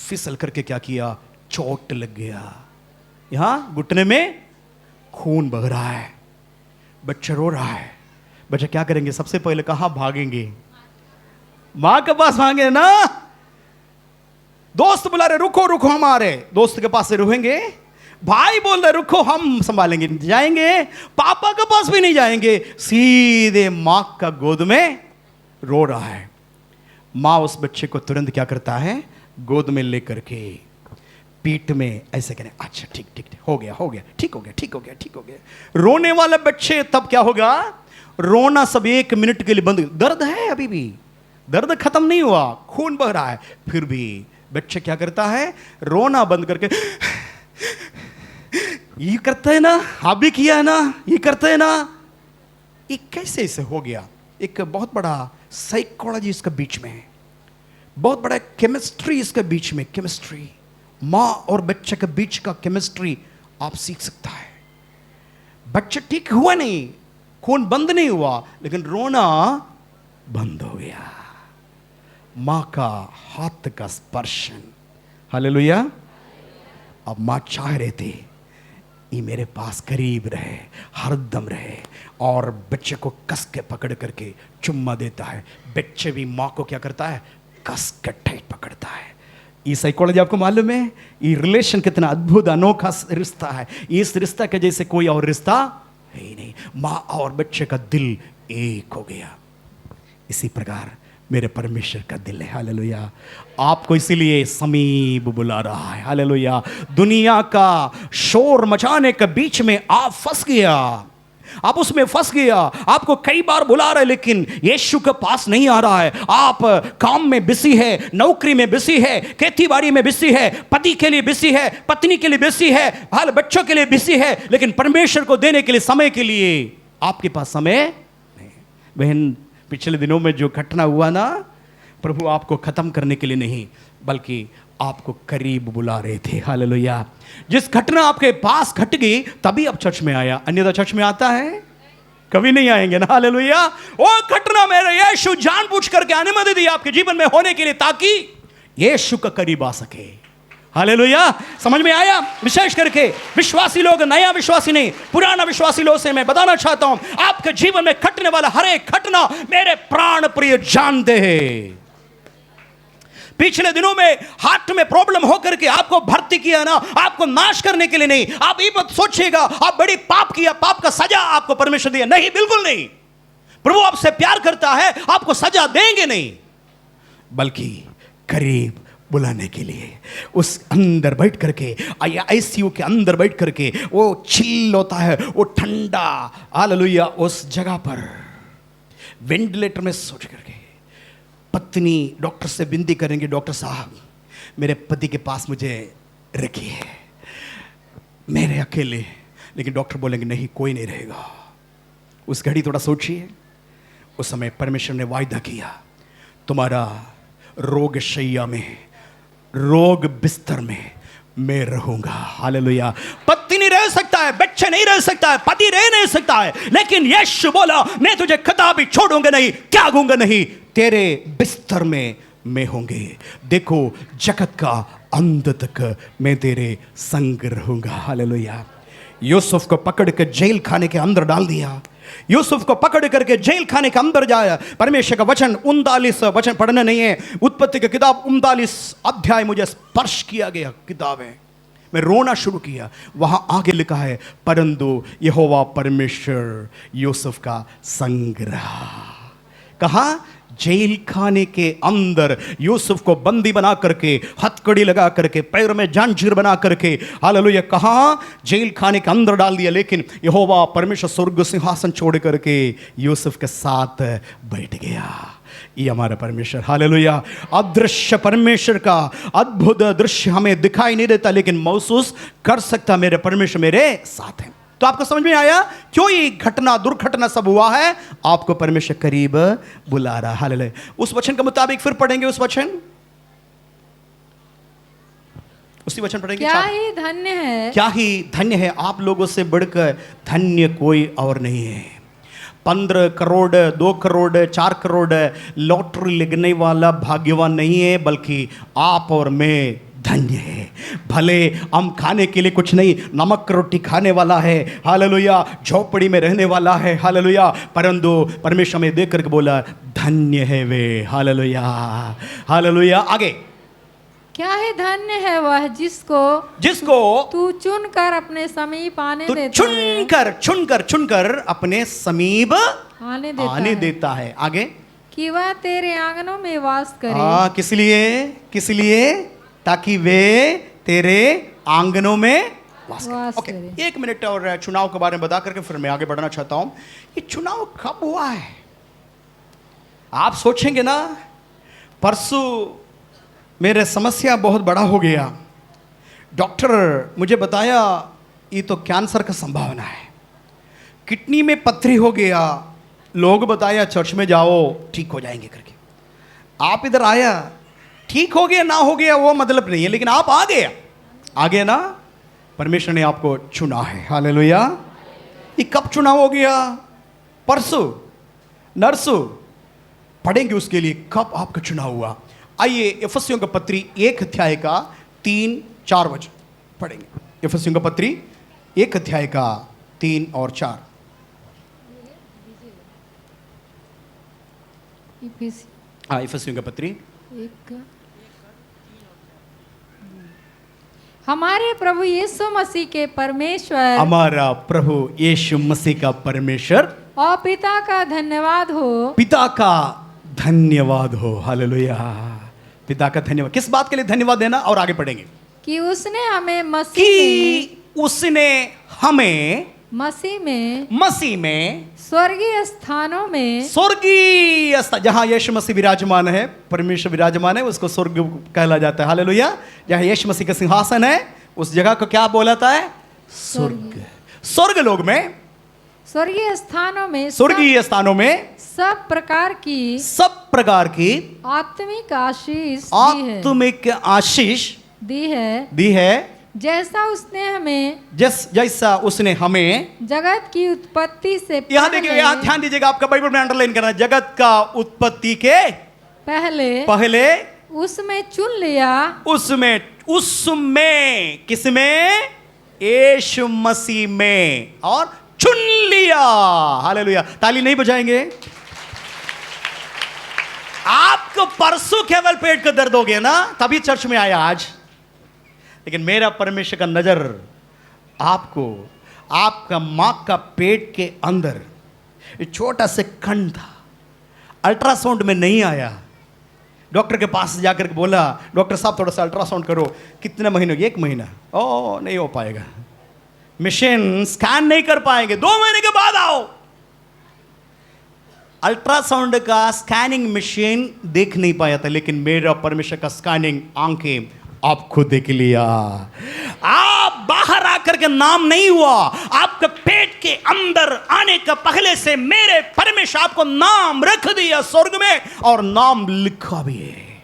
फिसल करके क्या किया, चोट लग गया, यहाँ घुटने में खून बह रहा है, बच्चा रो रहा है। बच्चा क्या करेंगे, सबसे पहले कहाँ भागेंगे, माँ के पास भागेंगे ना। दोस्त बुला रहे, रुको रुको, हम आ रहे, दोस्त के पास से रुकेंगे। भाई बोल रहे रुको हम संभालेंगे, जाएंगे, पापा के पास भी नहीं जाएंगे, सीधे माँ का गोद में रो रहा है। माँ उस बच्चे को तुरंत क्या करता है, गोद में लेकर के पीठ में ऐसे करें, अच्छा ठीक ठीक हो गया ठीक हो गया। रोने वाले बच्चे तब क्या होगा, रोना सब 1 मिनट के लिए बंद, दर्द है अभी भी, दर्द खत्म नहीं हुआ, खून बह रहा है, फिर भी बच्चे क्या करता है, रोना बंद करके ये करते है ना, आप भी किया है ना, ये करते है ना। ये कैसे इसे हो गया, एक बहुत बड़ा साइकोलॉजी इसका बीच में है, बहुत बड़ा केमिस्ट्री इसके बीच में, केमिस्ट्री माँ और बच्चे के बीच का केमिस्ट्री आप सीख सकता है। बच्चा ठीक हुआ नहीं, खून बंद नहीं हुआ, लेकिन रोना बंद हो गया, माँ का हाथ का स्पर्शन, हालेलुया। अब माँ चाह रहे थे ये मेरे पास करीब रहे, हरदम रहे, और बच्चे को कस के पकड़ करके चुम्मा देता है। बच्चे भी माँ को क्या करता है, कस के टाइट पकड़ता है। ये साइकोलॉजी आपको मालूम है, ये रिलेशन कितना अद्भुत अनोखा रिश्ता है, इस रिश्ता के जैसे कोई और रिश्ता है ही नहीं। माँ और बच्चे का दिल एक हो गया। इसी प्रकार मेरे परमेश्वर का दिल है, हालेलुया। आपको इसीलिए समीप बुला रहा है, हालेलुया। दुनिया का शोर मचाने के बीच में आप फंस गया, आप उसमें फंस गया, आपको कई बार बुला रहे लेकिन यीशु के पास नहीं आ रहा है। आप काम में बिजी है, नौकरी में बिजी है, खेती बाड़ी में बिजी है, पति के लिए बिजी है, पत्नी के लिए बिजी है, हाल बच्चों के लिए बिजी है, लेकिन परमेश्वर को देने के लिए, समय के लिए आपके पास समय नहीं। बहन, पिछले दिनों में जो घटना हुआ ना, प्रभु आपको खत्म करने के लिए नहीं बल्कि आपको करीब बुला रहे थे, हालेलुया। जिस घटना आपके पास घट गई तभी आप चर्च में आया, अन्यथा चर्च में आता है कभी नहीं आएंगे ना, हालेलुया। वो घटना मेरे यीशु जानबूझ करके अनुमति दी आपके जीवन में होने के लिए, ताकि यीशु का करीब आ सके, हालेलुया। समझ में आया? विशेष करके विश्वासी लोग, नया विश्वासी नहीं, पुराना विश्वासी लोग से मैं बताना चाहता हूं, आपके जीवन में घटने वाला हर एक घटना मेरे प्राण प्रिय जानते हैं। पिछले दिनों में हार्ट में प्रॉब्लम होकर के आपको भर्ती किया ना, आपको नाश करने के लिए नहीं। आप ये मत सोचिएगा आप बड़ी पाप किया, पाप का सजा आपको परमेश्वर दिया, नहीं, बिल्कुल नहीं। प्रभु आपसे प्यार करता है, आपको सजा देंगे नहीं, बल्कि करीब बुलाने के लिए, उस अंदर बैठ करके, आईसीयू के अंदर बैठ करके, वो चिल होता है, वो ठंडा, हालेलुया, उस जगह पर वेंटिलेटर में सोच करके पत्नी डॉक्टर से विनती करेंगे, डॉक्टर साहब मेरे पति के पास मुझे रखिए, मेरे अकेले, लेकिन डॉक्टर बोलेंगे नहीं, कोई नहीं रहेगा। उस घड़ी थोड़ा सोचिए, उस समय परमेश्वर ने वायदा किया, तुम्हारा रोग शैया में, रोग बिस्तर में मैं रहूंगा, हालेलुया। पति नहीं रह सकता है, बच्चे नहीं रह सकता है, पति रह नहीं सकता है, लेकिन यीशु बोला मैं तुझे कदापि छोड़ूंगा नहीं, त्यागूंगा नहीं, तेरे बिस्तर में मैं होंगे। देखो जगत का अंत तक मैं तेरे संग रहूंगा, हालेलुया। यूसुफ को पकड़ कर जेल खाने के अंदर डाल दिया, यूसुफ को पकड़ करके जेल खाने के अंदर जाया। परमेश्वर का वचन 39 वचन पढ़ना नहीं है, उत्पत्ति की किताब 39 अध्याय मुझे स्पर्श किया गया किताब है, मैं रोना शुरू किया। वहां आगे लिखा है, परंतु यहोवा परमेश्वर यूसुफ का संग रहा। कहा? जेल खाने के अंदर यूसुफ को बंदी बना करके, हथकड़ी लगा करके, पैर में जंजीर बना करके, हालेलुया, कहां? जेल खाने के अंदर डाल दिया। लेकिन यहोवा परमेश्वर स्वर्ग सिंहासन छोड़ करके यूसुफ के साथ बैठ गया। ये हमारा परमेश्वर, हालेलुया। अदृश्य परमेश्वर का अद्भुत दृश्य हमें दिखाई नहीं देता, लेकिन महसूस कर सकता मेरे परमेश्वर मेरे साथ है। तो आपको समझ में आया क्यों ये घटना, दुर्घटना सब हुआ है? आपको परमेश्वर करीब बुला रहा, हालेलुया। उस वचन के मुताबिक फिर पढ़ेंगे उस वचन, उसी वचन पढ़ेंगे। क्या ही धन्य है, क्या ही धन्य है, आप लोगों से बढ़कर धन्य कोई और नहीं है। 15 करोड़, 2 करोड़, 4 करोड़ लॉटरी लगने वाला भाग्यवान नहीं है, बल्कि आप और मैं धन्य है। भले हम खाने के लिए कुछ नहीं, नमक रोटी खाने वाला है, हालेलुया, झोपड़ी में रहने वाला है, हालेलुया, परंतु परमेश्वर में देख करके बोला धन्य है वे, हालेलुया, हालेलुया। आगे, क्या ही धन्य है वह जिसको तू चुनकर अपने समीप आने तो देता है, चुनकर अपने समीप आने देता है। आगे, कि वह तेरे आंगनों में वास करे। किस लिए? ताकि वे तेरे आंगनों में वास करे। ओके, 1 मिनट और चुनाव के बारे में बता करके फिर मैं आगे बढ़ना चाहता हूं। ये चुनाव कब हुआ है? आप सोचेंगे ना, परसों मेरे समस्या बहुत बड़ा हो गया, डॉक्टर मुझे बताया ये तो कैंसर का संभावना है, किडनी में पथरी हो गया, लोग बताया चर्च में जाओ ठीक हो जाएंगे करके। आप इधर आया, ठीक हो गया ना हो गया वो मतलब नहीं है, लेकिन आप आ गए ना, परमेश्वर ने आपको चुना है, हालेलुया। ये कब चुनाव हो गया? परसों, नरसों पढ़ेंगे उसके लिए कब आपका चुनाव हुआ। आइए इफिसियों का पत्री 1 अध्याय का 3-4 वचन पढ़ेंगे। इफिसियों का पत्री 1 अध्याय का 3 और 4। इफिसियों का पत्री हमारे प्रभु यीशु मसीह के परमेश्वर, हमारा प्रभु यीशु मसीह का परमेश्वर और पिता का धन्यवाद हो, हालेलुया। पिता का धन्यवाद, किस बात के लिए धन्यवाद देना? और आगे पढ़ेंगे कि उसने हमें मसीह में स्वर्गीय स्थान, जहां यीशु मसीह विराजमान है, परमेश्वर विराजमान है, उसको स्वर्ग कहला जाता है, हालेलुया। जहां यीशु मसीह का सिंहासन है, उस जगह को क्या बोला जाता है? स्वर्ग लोग में, स्वर्गीय स्थानों में सब प्रकार की आत्मिक आशीष दी है, जैसा उसने हमें जगत की उत्पत्ति से यहां देखिए, यहां ध्यान दीजिएगा, आपका बाइबल में अंडरलाइन करना है, जगत का उत्पत्ति के पहले उसमें चुन लिया, उसमें किसमें? यीशु मसीह में, और चुन लिया, हालेलुया। ताली नहीं बजाएंगे? आपको परसों केवल पेट का दर्द हो गया ना, तभी चर्च में आया आज, लेकिन मेरा परमेश्वर का नजर आपको, आपका मां का पेट के अंदर एक छोटा से खंड था, अल्ट्रासाउंड में नहीं आया। डॉक्टर के पास जाकर के बोला, डॉक्टर साहब थोड़ा सा अल्ट्रासाउंड करो, कितने महीने? 1 महीना। ओ नहीं हो पाएगा, मशीन स्कैन नहीं कर पाएंगे, 2 महीने के बाद आओ। अल्ट्रासाउंड का स्कैनिंग मशीन देख नहीं पाया था, लेकिन मेरा परमेश्वर का स्कैनिंग आंखें आपको देख लिया। आप बाहर आकर के नाम नहीं हुआ, आपके पेट के अंदर आने का पहले से मेरे परमेश्वर आपको नाम रख दिया स्वर्ग में, और नाम लिखा भी है।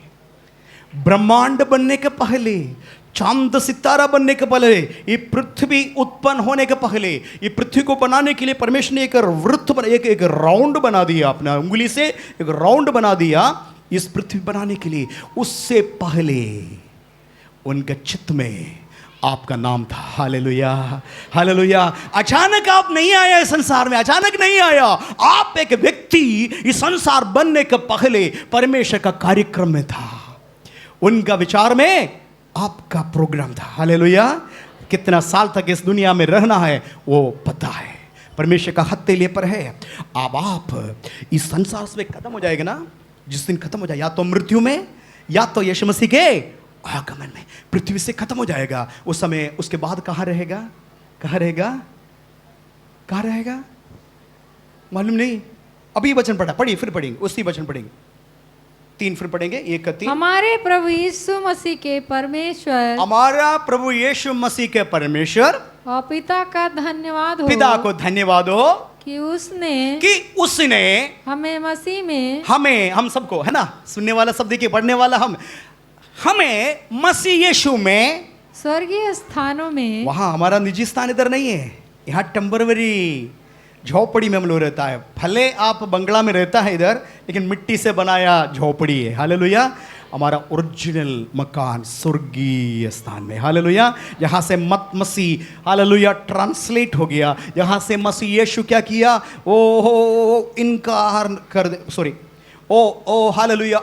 ब्रह्मांड बनने के पहले, चांद सितारा बनने के पहले, ये पृथ्वी उत्पन्न होने के पहले, ये पृथ्वी को बनाने के लिए परमेश्वर ने एक वृत्त बना, एक राउंड बना दिया, अपना उंगली से एक राउंड बना दिया इस पृथ्वी बनाने के लिए। उससे पहले उनके चित्त में आपका नाम था, हालेलुया, हालेलुया। अचानक आप नहीं आया इस संसार में, अचानक नहीं आया, आप एक व्यक्ति इस संसार बनने के पहले परमेश्वर का कार्यक्रम में था, उनका विचार में आपका प्रोग्राम था, हालेलुया। कितना साल तक इस दुनिया में रहना है वो पता है, परमेश्वर का हथेली पर है। अब आप इस संसार से खत्म हो जाएगा ना, जिस दिन खत्म हो जाए, या तो मृत्यु में या तो यीशु मसीह के आगमन में, पृथ्वी से खत्म हो जाएगा। उस समय उसके बाद कहाँ रहेगा? कहाँ रहेगा? कहाँ रहेगा मालूम नहीं। अभी वचन पढ़ा, पढ़िए, फिर पढ़ेंगे, उसी वचन पढ़ेंगे, 3 फिर पढ़ेंगे, 1 का 3। हमारे प्रभु यीशु मसीह के परमेश्वर, हमारा प्रभु यीशु मसीह के परमेश्वर और पिता का धन्यवाद हो, पिता को धन्यवाद हो कि उसने हमें मसीह में, हमें, हम सबको, है ना, सुनने वाला सब देखिए, पढ़ने वाला हमें मसीह यीशु में स्वर्गीय स्थानों में, वहां हमारा निजी स्थान इधर नहीं है, यहाँ टेम्पररी झोपड़ी में हम लोग रहता है। भले आप बंगला में रहता है इधर, लेकिन मिट्टी से बनाया झोपड़ी है। हालेलुया। हमारा ओरिजिनल मकान स्वर्गीय स्थान में। हालेलुया। यहाँ से मसीह, हालेलुया, ट्रांसलेट हो गया। यहाँ से मसीह यीशु क्या किया? ओ इनकार कर दे, सॉरी, ओ हालेलुया,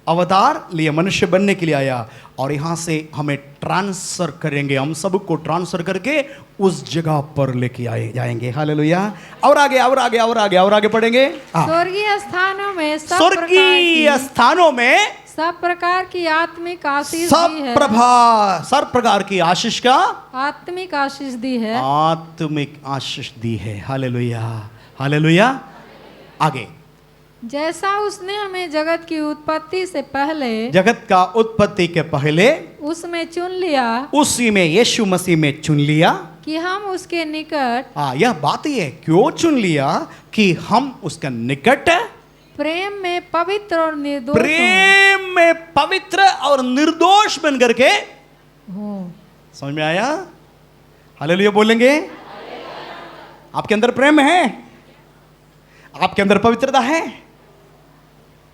अवतार लिया, मनुष्य बनने के लिए आया, और यहाँ से हमें ट्रांसफर करेंगे, हम सबको ट्रांसफर करके उस जगह पर लेके आए जाएंगे। हालेलुया। और आगे और आगे और आगे और आगे पढ़ेंगे। स्वर्गीय स्थानों में, स्वर्गीय स्थानों में सब प्रकार की आत्मिक आशीष सब दी है, सब प्रकार की आशीष का आत्मिक आशीष दी है, आत्मिक आशीष दी है। Hallelujah, hallelujah. आगे, जैसा उसने हमें जगत की उत्पत्ति से पहले, जगत का उत्पत्ति के पहले उसमें चुन लिया, उसी में यीशु मसीह में चुन लिया, कि हम उसके निकट, यह बात ही है, क्यों चुन लिया? कि हम उसका निकट, प्रेम में पवित्र और निर्दोष, प्रेम में पवित्र और निर्दोष बन करके हो। समझ में आया? हालेलुया बोलेंगे। आपके अंदर प्रेम है, आपके अंदर पवित्रता है,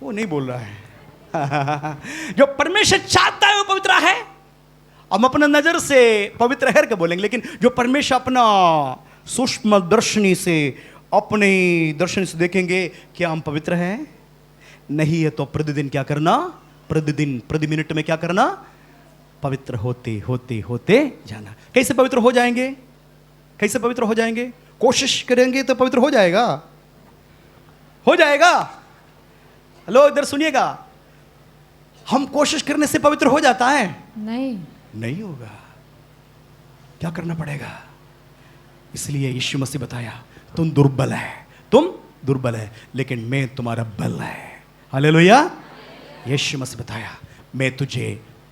वो नहीं बोल रहा है। जो परमेश्वर चाहता है वो पवित्र है। हम अपना नजर से पवित्र है के बोलेंगे, लेकिन जो परमेश्वर अपना सूक्ष्म दर्शनी से, अपने दर्शन से देखेंगे, क्या हम पवित्र हैं? नहीं है तो प्रतिदिन क्या करना? प्रतिदिन, प्रति मिनट में क्या करना? पवित्र होते होते होते जाना। कैसे पवित्र हो जाएंगे? कैसे पवित्र हो जाएंगे? कोशिश करेंगे तो पवित्र हो जाएगा, हो जाएगा। हेलो, इधर सुनिएगा, हम कोशिश करने से पवित्र हो जाता है? नहीं होगा। क्या करना पड़ेगा? इसलिए यीशु मसीह बताया, तुम दुर्बल है, तुम दुर्बल है, लेकिन मैं तुम्हारा बल है। हालेलुया। यीशु मसीह बताया, मैं तुझे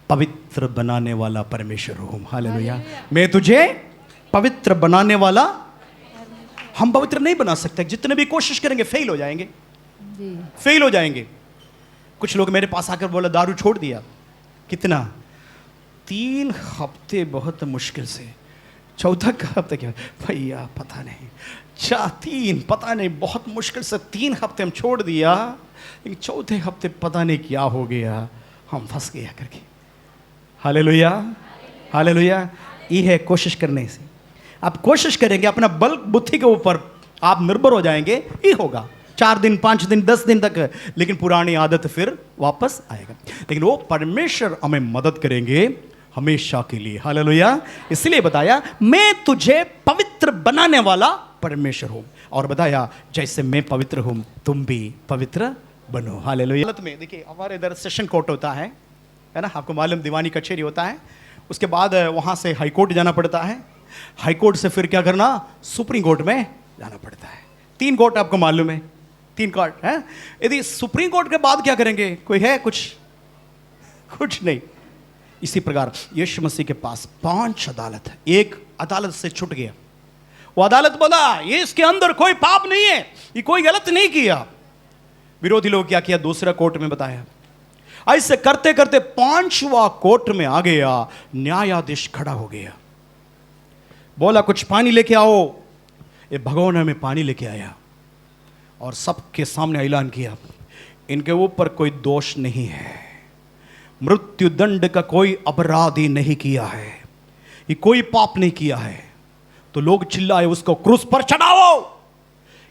पवित्र बनाने वाला परमेश्वर हूं। हालेलुया। मैं तुझे पवित्र बनाने वाला। हम पवित्र नहीं बना सकते, जितने भी कोशिश करेंगे फेल हो जाएंगे, फेल हो जाएंगे। कुछ लोग मेरे पास आकर बोला, दारू छोड़ दिया। कितना? 3 हफ्ते बहुत मुश्किल से, चौथा हफ्ते क्या भैया पता नहीं, 3 पता नहीं, बहुत मुश्किल से 3 हफ्ते हम छोड़ दिया, लेकिन चौथे हफ्ते पता नहीं क्या हो गया, हम फंस गया करके। Hallelujah, hallelujah. ये है कोशिश करने से। आप कोशिश करेंगे, अपना बल बुद्धि के ऊपर आप निर्भर हो जाएंगे, ये होगा 4 दिन 5 दिन 10 दिन तक, लेकिन पुरानी आदत फिर वापस आएगा। लेकिन वो परमेश्वर हमें मदद करेंगे हमेशा के लिए। हालेलुया। इसलिए बताया, मैं तुझे पवित्र बनाने वाला परमेश्वर हूं, और बताया जैसे मैं पवित्र हूं तुम भी पवित्र बनो। हालेलुया। में देखिए, हमारे इधर सेशन कोर्ट होता है ना, आपको मालूम, दीवानी कचहरी होता है। उसके बाद वहां से हाई कोर्ट जाना पड़ता है, हाई कोर्ट से फिर क्या करना? सुप्रीम कोर्ट में जाना पड़ता है। 3 कोर्ट आपको मालूम है, 3 कोर्ट है। यदि सुप्रीम कोर्ट के बाद क्या करेंगे? कोई है? कुछ नहीं। इसी प्रकार यीशु मसीह के पास 5 अदालत है। एक अदालत से छूट गया, वो अदालत बोला ये इसके अंदर कोई पाप नहीं है, ये कोई गलत नहीं किया। विरोधी लोग क्या किया? दूसरा कोर्ट में बताया। ऐसे करते करते 5वां कोर्ट में आ गया, न्यायाधीश खड़ा हो गया, बोला कुछ पानी लेके आओ। ये भगोने में पानी लेके आया और सबके सामने ऐलान किया, इनके ऊपर कोई दोष नहीं है, मृत्यु दंड का कोई अपराध ही नहीं किया है, ये कोई पाप नहीं किया है। तो लोग चिल्लाए, उसको क्रूस पर चढ़ाओ,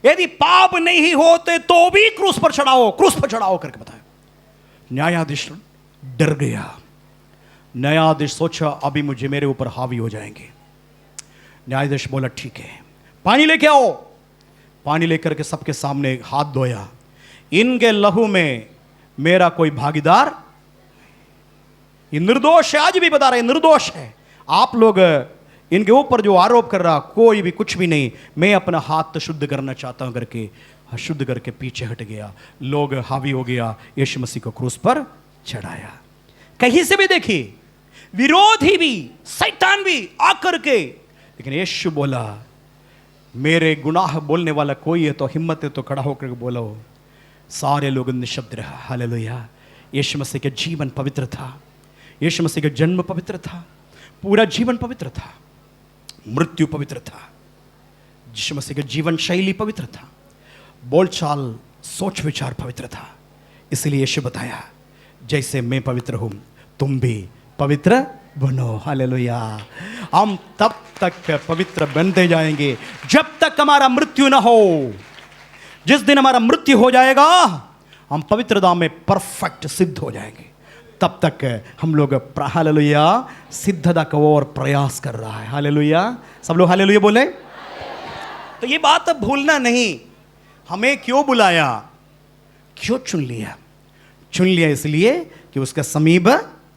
यदि पाप नहीं होते तो भी क्रूस पर चढ़ाओ, क्रूस पर चढ़ाओ करके बताया। न्यायाधीश डर गया। न्यायाधीश सोचा अभी मुझे मेरे ऊपर हावी हो जाएंगे। न्यायाधीश बोला ठीक है, पानी लेके आओ। पानी लेकर के सबके सामने हाथ धोया, इनके लहू में मेरा कोई भागीदार, ये निर्दोष है, आज भी बता रहे निर्दोष है। आप लोग इनके ऊपर जो आरोप कर रहा कोई भी कुछ भी नहीं, मैं अपना हाथ शुद्ध करना चाहता हूं करके शुद्ध करके पीछे हट गया। लोग हावी हो गया, यीशु मसीह को क्रूस पर चढ़ाया। कहीं से भी देखिए विरोधी भी, शैतान भी आकर के, लेकिन यीशु बोला मेरे गुनाह बोलने वाला कोई है तो हिम्मत है तो खड़ा होकर बोलो। सारे लोग निशब्द रहा। हालेलुया। यीशु मसीह का जीवन पवित्र था, यीशु मसीह का जन्म पवित्र था, पूरा जीवन पवित्र था, मृत्यु पवित्र था, यीशु मसीह का जीवन शैली पवित्र था, बोलचाल सोच विचार पवित्र था। इसलिए यीशु बताया जैसे मैं पवित्र हूं तुम भी पवित्र बनो। हालेलुया। हम तब तक पवित्र बनते जाएंगे जब तक हमारा मृत्यु ना हो। जिस दिन हमारा मृत्यु हो जाएगा हम पवित्रता में परफेक्ट सिद्ध हो जाएंगे। तब तक हम लोग हालेलुया सिद्धता की ओर प्रयास कर रहा है। हालेलुया। सब लोग हालेलुया बोले। तो ये बात भूलना नहीं, हमें क्यों बुलाया, क्यों चुन लिया? चुन लिया इसलिए कि उसका समीप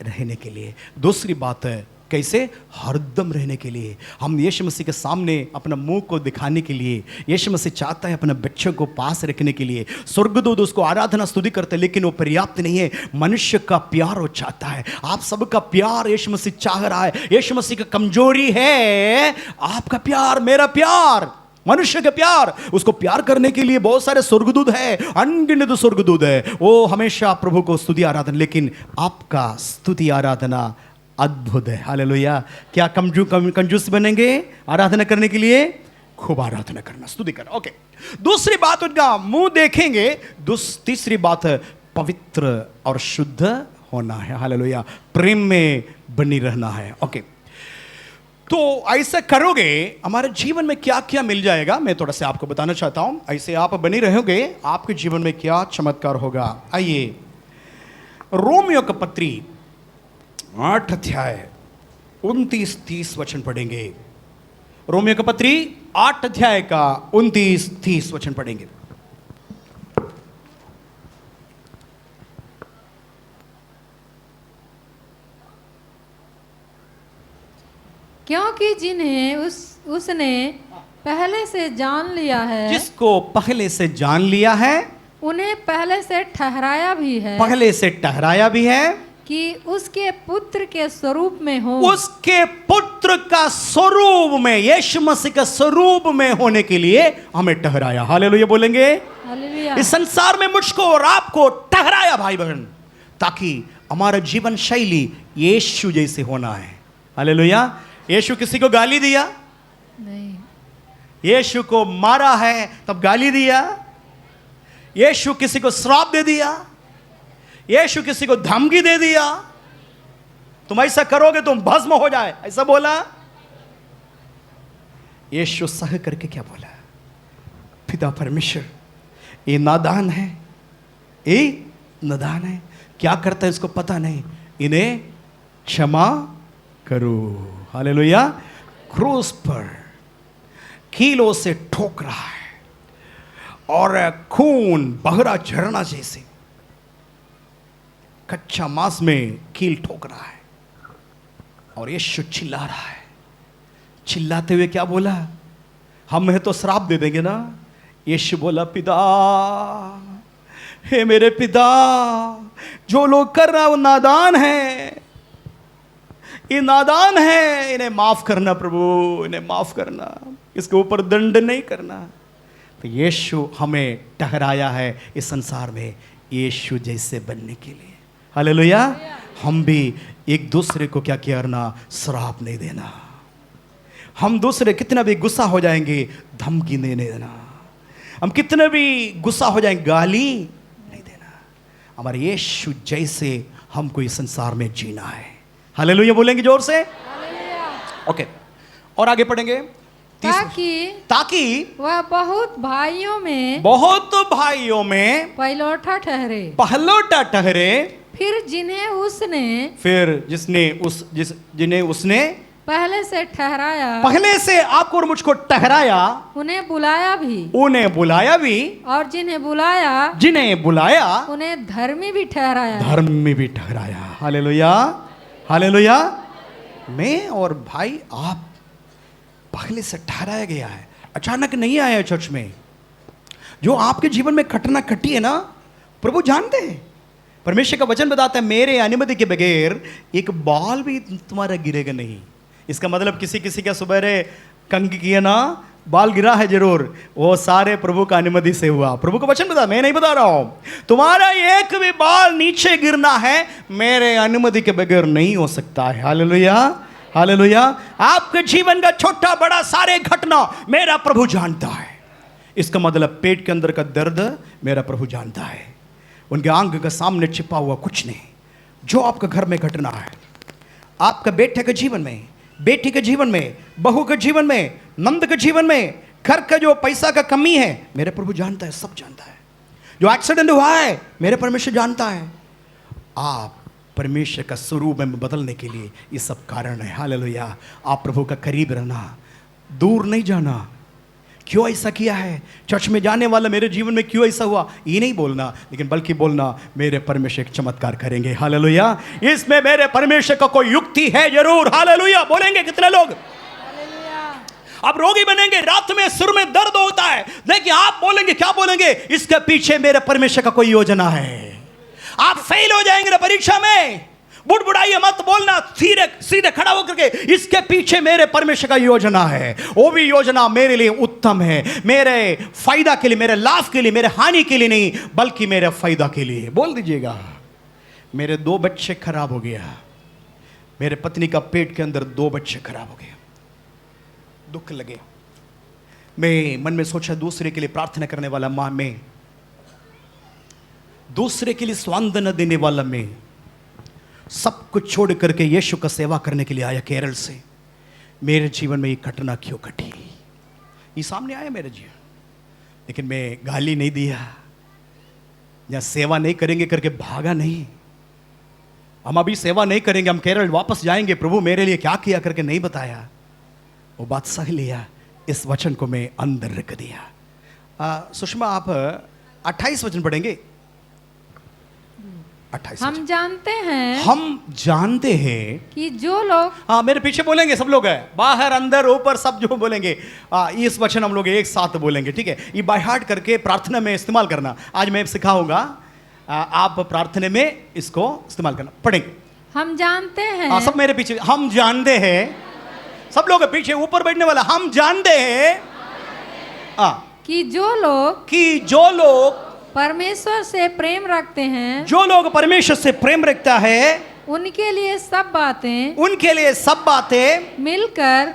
रहने के लिए। दूसरी बात है कैसे, हरदम रहने के लिए। हम यीशु मसीह के सामने अपना मुंह को दिखाने के लिए, यीशु मसीह चाहता है अपने बच्चों को पास रखने के लिए। स्वर्गदूत उसको आराधना स्तुति करते, लेकिन वो पर्याप्त नहीं है। मनुष्य का प्यार वो चाहता है, आप सबका प्यार यीशु मसीह चाह रहा है। यीशु मसीह की कमजोरी है आपका प्यार, मेरा प्यार, मनुष्य का प्यार। उसको प्यार करने के लिए बहुत सारे स्वर्गदूत है, अनगिनत स्वर्गदूत है, वो हमेशा प्रभु को स्तुति आराधना, लेकिन आपका स्तुति आराधना अद्भुत है। हालेलुया। क्या कंजूस बनेंगे आराधना करने के लिए? खूब आराधना करना, स्तुति करना। ओके। दूसरी बात उनका मुंह देखेंगे। तीसरी बात है पवित्र और शुद्ध होना है। हालेलुया। प्रेम में बनी रहना है। ओके। तो ऐसा करोगे हमारे जीवन में क्या क्या मिल जाएगा, मैं थोड़ा सा आपको बताना चाहता हूं। ऐसे आप बनी रहोगे आपके जीवन में क्या चमत्कार होगा। आइए रोमियो का पत्री 8 अध्याय 29-30 वचन पढ़ेंगे। रोमियो का पत्री 8 अध्याय का 29-30 वचन पढ़ेंगे। क्योंकि जिन्हें उसने पहले से जान लिया है, जिसको पहले से जान लिया है, उन्हें पहले से ठहराया भी है, पहले से ठहराया भी है कि उसके पुत्र के स्वरूप में हो। उसके पुत्र का स्वरूप में, यीशु मसीह का स्वरूप में होने के लिए हमें ठहराया। हालेलुया बोलेंगे। हालेलुया। इस संसार में मुझको और आपको ठहराया भाई बहन, ताकि हमारा जीवन शैली यीशु जैसे होना है। हालेलुया। यीशु किसी को गाली दिया नहीं, यीशु को मारा है तब गाली दिया, यीशु किसी को श्राप दे दिया, यीशु किसी को धमकी दे दिया, तुम ऐसा करोगे तुम भस्म हो जाए, ऐसा बोला? यीशु सह करके क्या बोला? पिता परमेश्वर ये नादान है, ये नादान है, क्या करता है इसको पता नहीं, इन्हें क्षमा करो। हालेलुया। क्रूस पर कीलों से ठोक रहा है और खून बह रहा झरना जैसे कच्चा मांस में कील ठोक रहा है और यीशु चिल्ला रहा है। चिल्लाते हुए क्या बोला? हम है तो श्राप दे देंगे ना। यीशु बोला पिता, हे मेरे पिता, जो लोग कर रहा वो नादान है, ये नादान है, इन्हें माफ करना प्रभु, इन्हें माफ करना, इसके ऊपर दंड नहीं करना। तो यीशु हमें ठहराया है इस संसार में यीशु जैसे बनने के लिए। हालेलुया। हम भी एक दूसरे को क्या करना? श्राप नहीं देना। हम दूसरे कितना भी गुस्सा हो जाएंगे धमकी नहीं देना, हम कितने भी गुस्सा हो जाएंगे गाली नहीं देना। हमारे यीशु जैसे हमको इस संसार में जीना है। हालेलुया बोलेंगे जोर से। ओके। और आगे पढ़ेंगे। ताकि वह बहुत भाइयों में पहलौठा ठहरे, फिर जिन्हें उसने पहले से ठहराया, पहले से आपको और मुझको ठहराया, उन्हें बुलाया भी, उन्हें बुलाया भी, और जिन्हें बुलाया उन्हें धर्मी भी ठहराया। धर्मी भी ठहराया। Hallelujah, hallelujah. मैं और भाई आप पहले से ठहराया गया है, अचानक नहीं आया चर्च में। जो आपके जीवन में घटना घटी है ना, प्रभु जानते हैं। परमेश्वर का वचन बताता है मेरे अनुमति के बगैर एक बाल भी तुम्हारा गिरेगा नहीं। इसका मतलब किसी का सुबह कंघी किया ना, बाल गिरा है जरूर, वो सारे प्रभु का अनुमति से हुआ। प्रभु का वचन बता, मैं नहीं बता रहा हूं। तुम्हारा एक भी बाल नीचे गिरना है मेरे अनुमति के बगैर नहीं हो सकता है। Hallelujah, hallelujah. आपके जीवन का छोटा बड़ा सारे घटना मेरा प्रभु जानता है। इसका मतलब पेट के अंदर का दर्द मेरा प्रभु जानता है। उनके आंख के सामने छिपा हुआ कुछ नहीं। जो आपके घर में घटना है, आपका बेटे के जीवन में, बेटी के जीवन में, बहू के जीवन में, नंद के जीवन में, घर का जो पैसा का कमी है मेरे प्रभु जानता है, सब जानता है। जो एक्सीडेंट हुआ है मेरे परमेश्वर जानता है। आप परमेश्वर का स्वरूप में बदलने के लिए ये सब कारण है। हालेलुया। आप प्रभु का करीब रहना, दूर नहीं जाना। क्यों ऐसा किया है, चर्च में जाने वाला मेरे जीवन में क्यों ऐसा हुआ, ये नहीं बोलना, लेकिन बल्कि बोलना मेरे परमेश्वर एक चमत्कार करेंगे। हालेलुया। इसमें मेरे परमेश्वर का कोई युक्ति है जरूर। हालेलुया। बोलेंगे कितने लोग? आप रोगी बनेंगे, रात में सिर में दर्द होता है, लेकिन आप बोलेंगे, क्या बोलेंगे? इसके पीछे मेरे परमेश्वर का कोई योजना है। आप फेल हो जाएंगे ना परीक्षा में, बुड़बुड़ाइए मत, बोलना सीधे सीधे खड़ा होकर के, इसके पीछे मेरे परमेश्वर का योजना है। वो भी योजना मेरे लिए उत्तम है, मेरे फायदा के लिए, मेरे लाभ के लिए, मेरे हानि के लिए नहीं, बल्कि मेरे फायदा के लिए। बोल दीजिएगा, मेरे 2 बच्चे खराब हो गया, मेरे पत्नी का पेट के अंदर 2 बच्चे खराब हो गए, दुख लगे। मैं मन में सोचा दूसरे के लिए प्रार्थना करने वाला मां में, दूसरे के लिए स्वांदन देने वाला मैं, सब कुछ छोड़ करके यीशु का सेवा करने के लिए आया केरल से। मेरे जीवन में ये घटना क्यों घटी, ये सामने आया मेरे जीवन, लेकिन मैं गाली नहीं दिया या सेवा नहीं करेंगे करके भागा नहीं। हम अभी सेवा नहीं करेंगे, हम केरल वापस जाएंगे, प्रभु मेरे लिए क्या किया करके नहीं बताया। वो बात सह लिया, इस वचन को मैं अंदर रख दिया। सुषमा आप 28 वचन पढ़ेंगे। 28 हम जानते हैं कि जो लोग, हाँ मेरे पीछे बोलेंगे सब लोग है, बाहर अंदर ऊपर सब जो बोलेंगे, इस वचन हम लोग एक साथ बोलेंगे, ठीक है? ये बाय हार्ट करके प्रार्थना में इस्तेमाल करना। आज मैं सिखाऊंगा, आप प्रार्थना में इसको इस्तेमाल करना। पढ़ेंगे। हम जानते हैं, सब मेरे पीछे, हम जानते हैं, सब लोग पीछे, ऊपर बैठने वाला, हम जानते हैं कि जो लोग परमेश्वर से प्रेम रखते हैं, जो लोग परमेश्वर से प्रेम रखता है, उनके लिए सब बातें मिलकर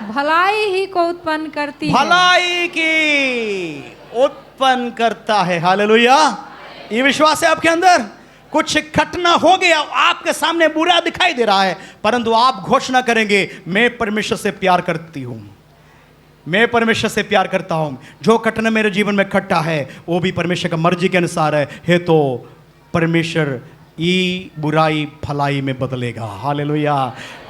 भलाई ही को उत्पन्न करती है, भलाई की उत्पन्न करता है। हालेलुया। ये विश्वास है आपके अंदर? कुछ घटना हो गया, आपके सामने बुरा दिखाई दे रहा है, परंतु आप घोषणा करेंगे मैं परमेश्वर से प्यार करती हूं, मैं परमेश्वर से प्यार करता हूं। जो घटना मेरे जीवन में घटा है वो भी परमेश्वर का मर्जी के अनुसार है तो परमेश्वर ये बुराई भलाई में बदलेगा। हालेलुया।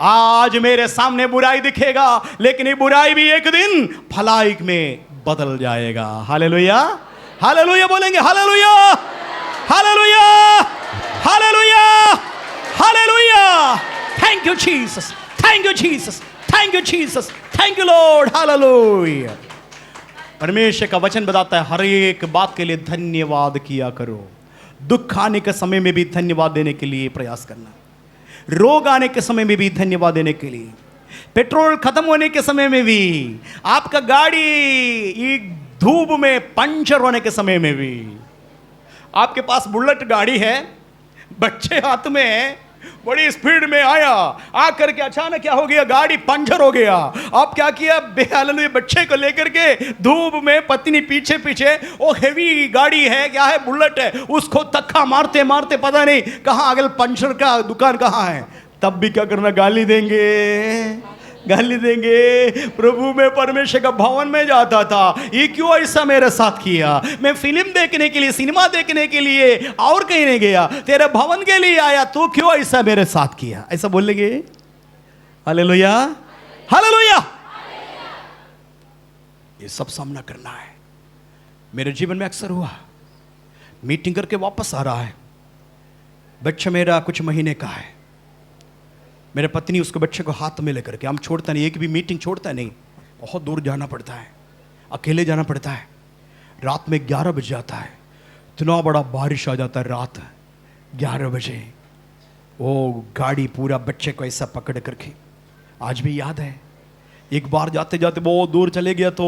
आज मेरे सामने बुराई दिखेगा, लेकिन ये बुराई भी एक दिन भलाई में बदल जाएगा। हालेलुया, हालेलुया बोलेंगे। Hallelujah, hallelujah, hallelujah, hallelujah. Thank you Jesus, thank you Jesus, thank you Jesus, thank you Lord. Hallelujah. परमेश्वर का वचन बताता है हर एक बात के लिए धन्यवाद किया करो। दुख आने के समय में भी धन्यवाद देने के लिए प्रयास करना, रोग आने के समय में भी धन्यवाद देने के लिए, पेट्रोल खत्म होने के समय में भी, आपका गाड़ी धूप में पंचर होने के समय में भी, आपके पास बुलेट गाड़ी है, बच्चे हाथ में बड़ी स्पीड में आया, आकर के अचानक क्या हो गया, गाड़ी पंचर हो गया। अब क्या किया, बेहालुए बच्चे को लेकर के धूप में, पत्नी पीछे पीछे, वो हेवी गाड़ी है, क्या है, बुलेट है, उसको धक्का मारते मारते पता नहीं कहाँ अगल पंचर का दुकान कहाँ है, तब भी क्या करना, गाली देंगे, गाली देंगे। प्रभु मैं परमेश्वर का भवन में जाता था, ये क्यों ऐसा मेरे साथ किया, मैं फिल्म देखने के लिए, सिनेमा देखने के लिए और कहीं नहीं गया, तेरे भवन के लिए आया, तू क्यों ऐसा मेरे साथ किया, ऐसा बोलेंगे। Hallelujah, hallelujah. ये सब सामना करना है। मेरे जीवन में अक्सर हुआ, मीटिंग करके वापस आ रहा है, बच्चा मेरा कुछ महीने का है, मेरे पत्नी उसको बच्चे को हाथ में लेकर के, हम छोड़ता नहीं, एक भी मीटिंग छोड़ता नहीं, बहुत दूर जाना पड़ता है, अकेले जाना पड़ता है। रात में 11 बज जाता है, इतना बड़ा बारिश आ जाता है, रात 11 बजे वो गाड़ी पूरा बच्चे को ऐसा पकड़ करके, आज भी याद है, एक बार जाते जाते बहुत दूर चले गया तो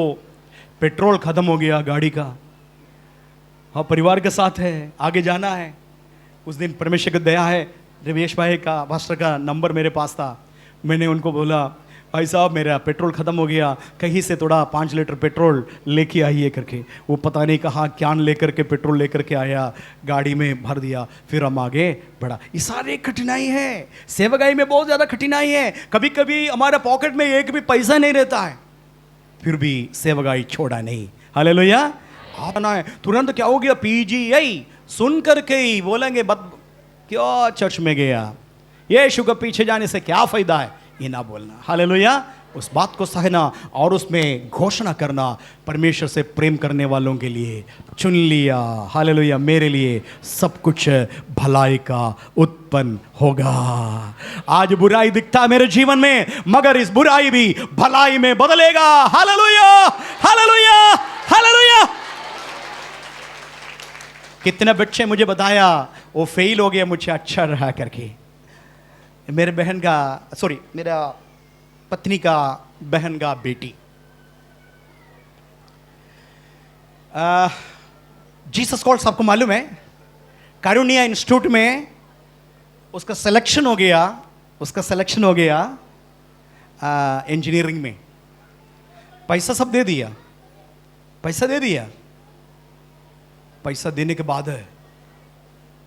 पेट्रोल ख़त्म हो गया गाड़ी का। हाँ, परिवार के साथ है, आगे जाना है। उस दिन परमेश्वर की दया है, रवेश भाई का, मास्टर का नंबर मेरे पास था। मैंने उनको बोला, भाई साहब मेरा पेट्रोल ख़त्म हो गया, कहीं से थोड़ा 5 लीटर पेट्रोल लेके आइए करके। वो पता नहीं कहाँ कैन लेकर के पेट्रोल लेकर के आया, गाड़ी में भर दिया, फिर हम आगे बढ़ा। ये सारे कठिनाई है, सेवकाई में बहुत ज़्यादा कठिनाई है। कभी कभी हमारे पॉकेट में एक भी पैसा नहीं रहता है, फिर भी सेवकाई छोड़ा नहीं। हालेलुया। आना है तुरंत क्या हो गया, पीजीआई सुन करके ही बोलेंगे क्यों चर्च में गया, यीशु के पीछे जाने से क्या फायदा है, ये ना बोलना। हालेलुया। उस बात को सहना और उसमें घोषणा करना, परमेश्वर से प्रेम करने वालों के लिए चुन लिया। हालेलुया। मेरे लिए सब कुछ भलाई का उत्पन्न होगा। आज बुराई दिखता है मेरे जीवन में, मगर इस बुराई भी भलाई में बदलेगा। Hallelujah, hallelujah, hallelujah. कितने बच्चे मुझे बताया वो फेल हो गया, मुझे अच्छा रहा करके। मेरे बहन का, सॉरी, मेरा पत्नी का बहन का बेटी जीसस कॉल्स, आपको मालूम है, कारुनिया इंस्टीट्यूट में उसका सिलेक्शन हो गया, इंजीनियरिंग में। पैसा सब दे दिया, पैसा देने के बाद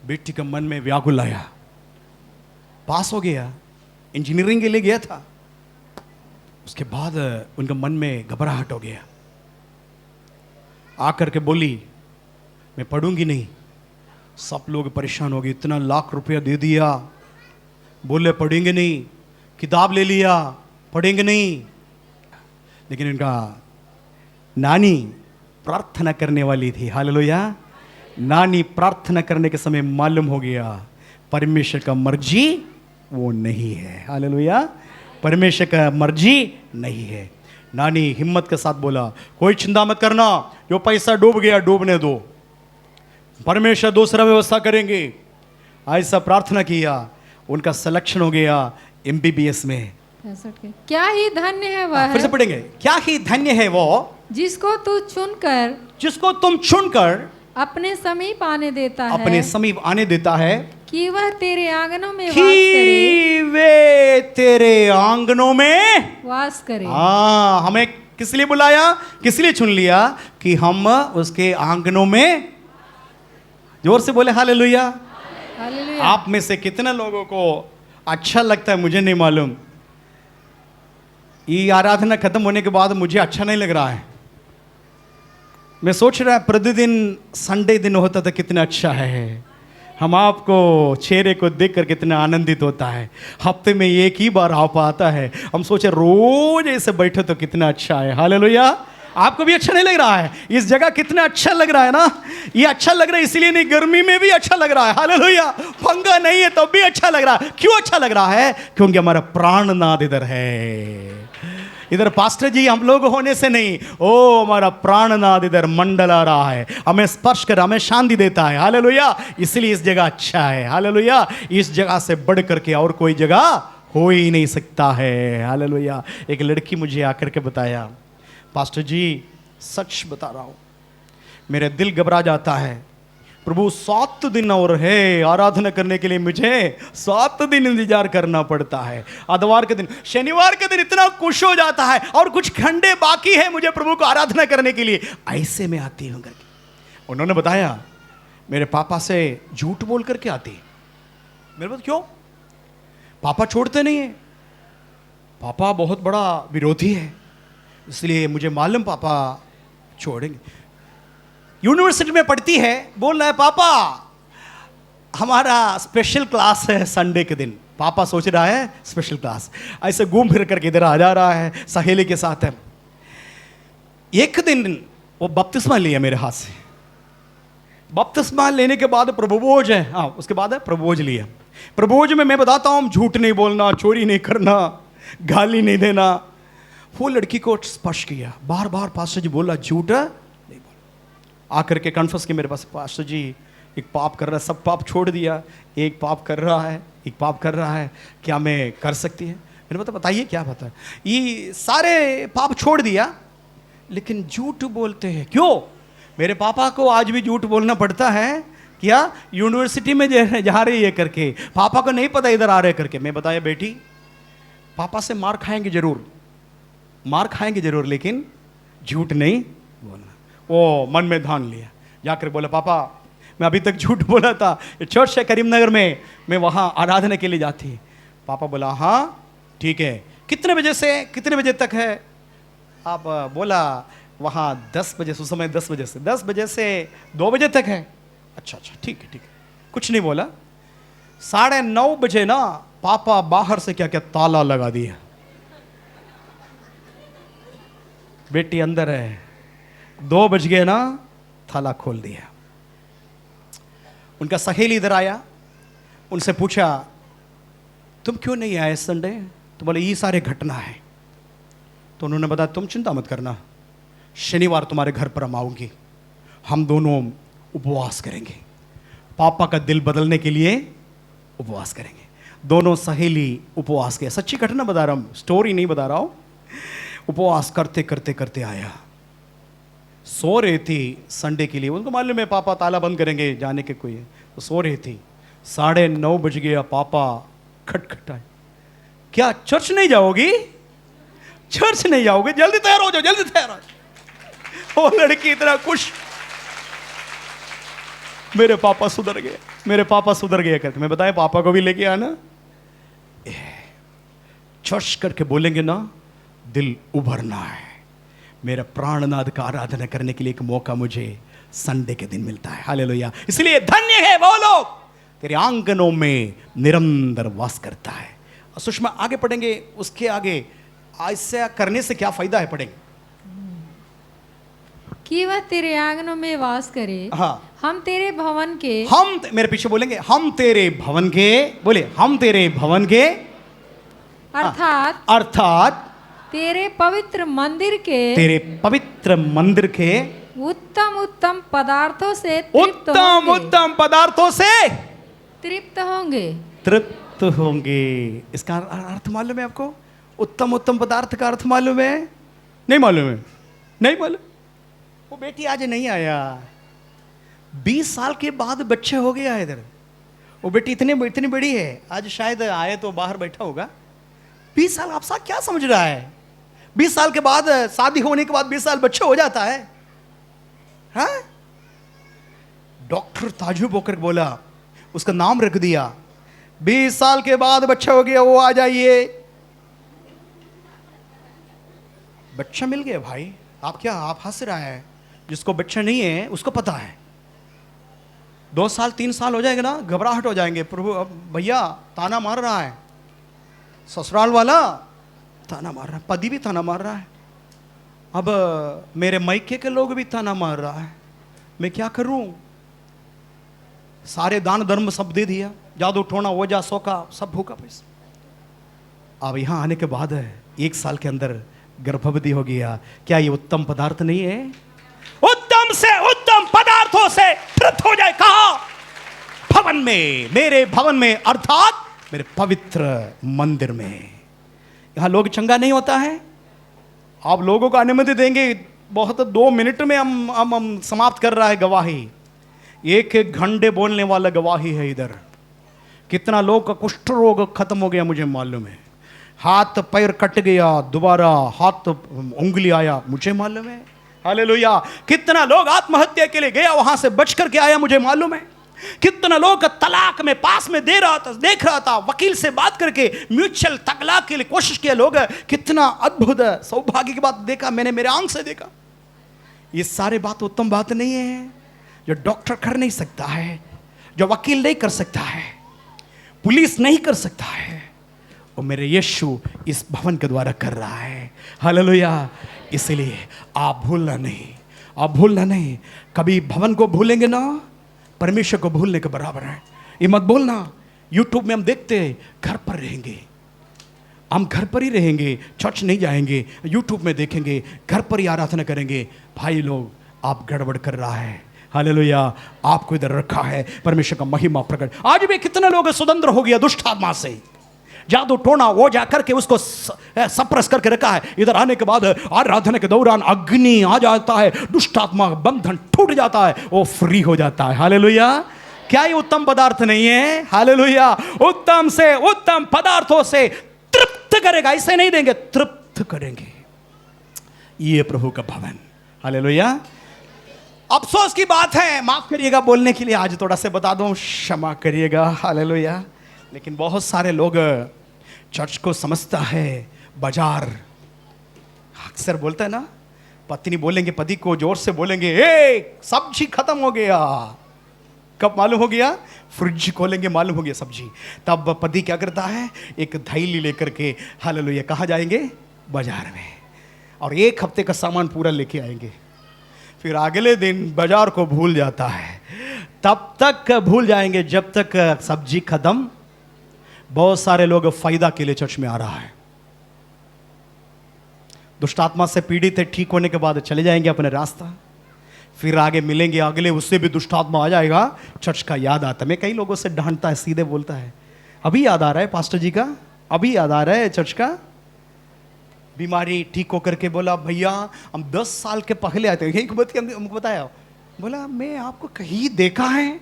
बेटी के मन में व्याकुल आया, पास हो गया, इंजीनियरिंग के लिए गया था, उसके बाद उनका मन में घबराहट हो गया। आकर के बोली मैं पढ़ूंगी नहीं। सब लोग परेशान हो गए, इतना लाख रुपया दे दिया, बोले पढ़ेंगे नहीं, किताब ले लिया, पढ़ेंगे नहीं। लेकिन इनका नानी प्रार्थना करने वाली थी। हालेलुया। नानी प्रार्थना करने के समय मालूम हो गया परमेश्वर का मर्जी वो नहीं है। हालेलुया। परमेश्वर का मर्जी नहीं है। नानी हिम्मत के साथ बोला, कोई चिंता मत करना, जो पैसा डूब गया डूबने दो, परमेश्वर दूसरा व्यवस्था करेंगे। ऐसा प्रार्थना किया, उनका सिलेक्शन हो गया MBBS में। क्या ही धन्य है वह, फिर से पढ़ेंगे, क्या ही धन्य है वो जिसको तुम चुनकर अपने समीप आने देता है, कि वह तेरे आंगनों में वास करे। हाँ, हमें किस लिए बुलाया, किस लिए चुन लिया, कि हम उसके आंगनों में, जोर से बोले हालेलुया। आप में से कितने लोगों को अच्छा लगता है मुझे नहीं मालूम, ये आराधना खत्म होने के बाद मुझे अच्छा नहीं लग रहा है। मैं सोच रहा प्रतिदिन संडे दिन होता था कितना अच्छा है, हम आपको चेहरे को देखकर कितना आनंदित होता है। हफ्ते में एक ही बार आ पाता है, हम सोचे रोज ऐसे बैठे तो कितना अच्छा है। हालेलुया। आपको भी अच्छा नहीं लग रहा है? इस जगह कितना अच्छा लग रहा है ना, ये अच्छा लग रहा है इसलिए नहीं, गर्मी में भी अच्छा लग रहा है। हालेलुया। पंखा नहीं है तब भी अच्छा लग रहा है। क्यों अच्छा लग रहा है? क्योंकि हमारा प्राणनाथ इधर है। इधर पास्टर जी हम लोग होने से नहीं, ओ हमारा प्राणनाथ इधर मंडला रहा है, हमें स्पर्श कर, हमें शांति देता है। हालेलुया। इसलिए इस जगह अच्छा है। हालेलुया। इस जगह से बढ़ करके और कोई जगह हो ही नहीं सकता है। हालेलुया। एक लड़की मुझे आकर के बताया, पास्टर जी सच बता रहा हूं, मेरा दिल घबरा जाता है, प्रभु 7 दिन और है आराधना करने के लिए, मुझे 7 दिन इंतजार करना पड़ता है। आदिवार के दिन, शनिवार के दिन इतना खुश हो जाता है और कुछ घंटे बाकी है मुझे प्रभु को आराधना करने के लिए, ऐसे में आती हूं करके। उन्होंने बताया मेरे पापा से झूठ बोल करके आती। मेरे पास क्यों? पापा छोड़ते नहीं है, पापा बहुत बड़ा विरोधी है, इसलिए मुझे मालूम पापा छोड़ेंगे। यूनिवर्सिटी में पढ़ती है, बोल रहा है पापा हमारा स्पेशल क्लास है संडे के दिन, पापा सोच रहा है स्पेशल क्लास, ऐसे घूम फिर करके इधर आ जा रहा है सहेली के साथ है। एक दिन वो बपतिस्मा लिया मेरे हाथ से। बपतिस्मा लेने के बाद प्रभुभोज है, हाँ उसके बाद है प्रभुभोज लिया। प्रभुभोज में मैं बताता हूँ झूठ नहीं बोलना, चोरी नहीं करना, गाली नहीं देना। वो लड़की को स्पर्श किया, बार बार पास्टर जी बोला झूठ नहीं बोला। आकर के कन्फेस किया मेरे पास, पास्टर जी एक पाप कर रहा है, सब पाप छोड़ दिया, एक पाप कर रहा है, एक पाप कर रहा है, क्या मैं कर सकती है? मैंने बताइए क्या बता, ये सारे पाप छोड़ दिया लेकिन झूठ बोलते हैं क्यों? मेरे पापा को आज भी झूठ बोलना पड़ता है क्या? यूनिवर्सिटी में जा रही है करके, पापा को नहीं पता इधर आ रहे करके। मैं बताया बेटी पापा से मार खाएंगे जरूर, मार खाएंगे जरूर, लेकिन झूठ नहीं बोलना। वो मन में ठान लिया, जाकर बोला पापा मैं अभी तक झूठ बोला था, चर्च है करीमनगर में, मैं वहाँ आराधना के लिए जाती। पापा बोला हाँ ठीक है, कितने बजे से कितने बजे तक है? आप बोला वहाँ 10 बजे, उस समय 10 बजे से 2 बजे तक है। अच्छा अच्छा ठीक है ठीक है, कुछ नहीं बोला। 9:30 बजे ना पापा बाहर से क्या क्या ताला लगा दिया, बेटी अंदर है। 2 बज गए ना ताला खोल दिया। उनका सहेली इधर आया, उनसे पूछा तुम क्यों नहीं आए संडे? तो बोले ये सारे घटना है। तो उन्होंने बताया तुम चिंता मत करना, शनिवार तुम्हारे घर पर हम आऊंगी, हम दोनों उपवास करेंगे, पापा का दिल बदलने के लिए उपवास करेंगे। दोनों सहेली उपवास किया, सच्ची घटना बता रहा हूँ, स्टोरी नहीं बता रहा हूँ। उपवास करते करते करते आया, सो रही थी संडे के लिए, उनको मालूम है पापा ताला बंद करेंगे जाने के कोई, तो सो रही थी। 9:30 बज गया, पापा खटखटाए, क्या चर्च नहीं जाओगी? चर्च नहीं जाओगे? जल्दी तैयार हो जाओ, जल्दी तैयार हो जाओ। वो लड़की इतना खुश, मेरे पापा सुधर गए, मेरे पापा सुधर गए करके। मैं बताया पापा को भी लेके आना। चर्च करके बोलेंगे ना दिल उभरना है। मेरा प्राणनाथ का आराधना करने के लिए एक मौका मुझे संडे के दिन मिलता है। हालेलुया। इसलिए धन्य है वो लोग तेरे आंगनों में निरंतर वास करता है। सुषमा आगे पढ़ेंगे, उसके आगे ऐसा करने से क्या फायदा है, पढ़ेंगे कि वह तेरे आंगनों में वास करे। हाँ, हम तेरे भवन के, हम मेरे पीछे बोलेंगे हम तेरे भवन के, बोले हम तेरे भवन के, अर्थात तेरे पवित्र मंदिर के, तेरे पवित्र मंदिर के उत्तम उत्तम पदार्थों से उत्तम उत्तम पदार्थों से तृप्त होंगे, तृप्त होंगे। इसका अर्थ मालूम है आपको? उत्तम उत्तम पदार्थ का अर्थ मालूम है? नहीं मालूम है? नहीं मालूम। वो बेटी आज नहीं आया, 20 साल के बाद बच्चे हो गया है इधर। वो बेटी इतनी बड़ी है, आज शायद आए तो बाहर बैठा होगा। 20 साल, आप साथ क्या समझ रहा है? 20 साल के बाद, शादी होने के बाद 20 साल बच्चे हो जाता है? हाँ? डॉक्टर ताजुब होकर बोला, उसका नाम रख दिया, 20 साल के बाद बच्चा हो गया, वो आ जाइए। बच्चा मिल गया भाई। आप क्या, आप हंस रहा है? जिसको बच्चा नहीं है उसको पता है 2 साल 3 साल हो जाएगा ना घबराहट हो जाएंगे। प्रभु भैया ताना मार रहा है, ससुराल वाला ताना मार रहा है, पति भी ताना मार रहा है, अब मेरे मायके के लोग भी ताना मार रहा है, मैं क्या करूं? सारे दान धर्म सब दे दिया, जादू टोना ओझा सोका सब भूखा पैसा। अब यहां आने के बाद 1 साल के अंदर गर्भवती हो गया। क्या ये उत्तम पदार्थ नहीं है? उत्तम से उत्तम पदार्थों से तृप्त हो जाए। कहा? भवन में, मेरे भवन में, अर्थात मेरे पवित्र मंदिर में। यहां लोग चंगा नहीं होता है? आप लोगों को अनुमति देंगे? बहुत 2 मिनट में हम समाप्त कर रहा है गवाही। 1 घंटे बोलने वाला गवाही है इधर। कितना लोग का कुष्ठ रोग खत्म हो गया मुझे मालूम है, हाथ पैर कट गया, दोबारा हाथ उंगली आया मुझे मालूम है। हालेलुया। कितना लोग आत्महत्या के लिए गया, वहां से बच करके आया मुझे मालूम है। कितना लोग तलाक में पास में देख रहा था, वकील से बात करके म्यूचुअल तलाक के लिए कोशिश किया लोग। कितना अद्भुत सौभाग्य की बात देखा मैंने, मेरे आंख से देखा। ये सारे बात उत्तम बात नहीं है जो डॉक्टर कर नहीं सकता है, जो वकील नहीं कर सकता है। पुलिस नहीं कर सकता है, वो मेरे यीशु इस भवन के द्वारा कर रहा है। हालेलुया। इसलिए आप भूलना नहीं, आप भूलना नहीं। कभी भवन को भूलेंगे ना, परमेश्वर को भूलने के बराबर है। ये मत बोलना यूट्यूब में हम देखते घर पर रहेंगे, हम घर पर ही रहेंगे, चर्च नहीं जाएंगे, यूट्यूब में देखेंगे, घर पर ही आराधना करेंगे। भाई लोग, आप गड़बड़ कर रहा है। हालेलुया। आपको इधर रखा है परमेश्वर का महिमा प्रकट। आज भी कितने लोग स्वतंत्र हो गया दुष्ट आत्मा से, जादू टोना वो जाकर के उसको सप्रेस करके रखा है। इधर आने के बाद आराधना के दौरान अग्नि आ जाता है, दुष्ट आत्मा बंधन टूट जाता है, वो फ्री हो जाता है। हालेलुया। क्या ये उत्तम पदार्थ नहीं है? हालेलुया। उत्तम से उत्तम पदार्थों से तृप्त करेगा, इसे नहीं देंगे, तृप्त करेंगे। ये प्रभु का भवन। हालेलुया। अफसोस की बात है, माफ करिएगा बोलने के लिए, आज थोड़ा से बता दूं, क्षमा करिएगा। हालेलुया। लेकिन बहुत सारे लोग चर्च को समझता है बाजार। अक्सर बोलता है ना, पत्नी बोलेंगे पति को, जोर से बोलेंगे, ए सब्जी खत्म हो गया। कब मालूम हो गया? फ्रिज खोलेंगे, मालूम हो गया सब्जी। तब पति क्या करता है, एक थैली लेकर के हालेलुया कहाँ जाएंगे? बाजार में, और एक हफ्ते का सामान पूरा लेके आएंगे। फिर अगले दिन बाजार को भूल जाता है। तब तक भूल जाएंगे जब तक सब्जी खत्म। बहुत सारे लोग फायदा के लिए चर्च में आ रहा है, दुष्ट आत्मा से पीड़ित है, ठीक होने के बाद चले जाएंगे अपने रास्ता। फिर आगे मिलेंगे, अगले उससे भी दुष्ट आत्मा आ जाएगा, चर्च का याद आता है। मैं कई लोगों से डांटता है, सीधे बोलता है, अभी याद आ रहा है पास्टर जी का, अभी याद आ रहा है चर्च का। बीमारी ठीक होकर के बोला, भैया हम 10 साल के पहले आते हैं। यही बात हमको बताया, बोला मैं आपको कहीं देखा है,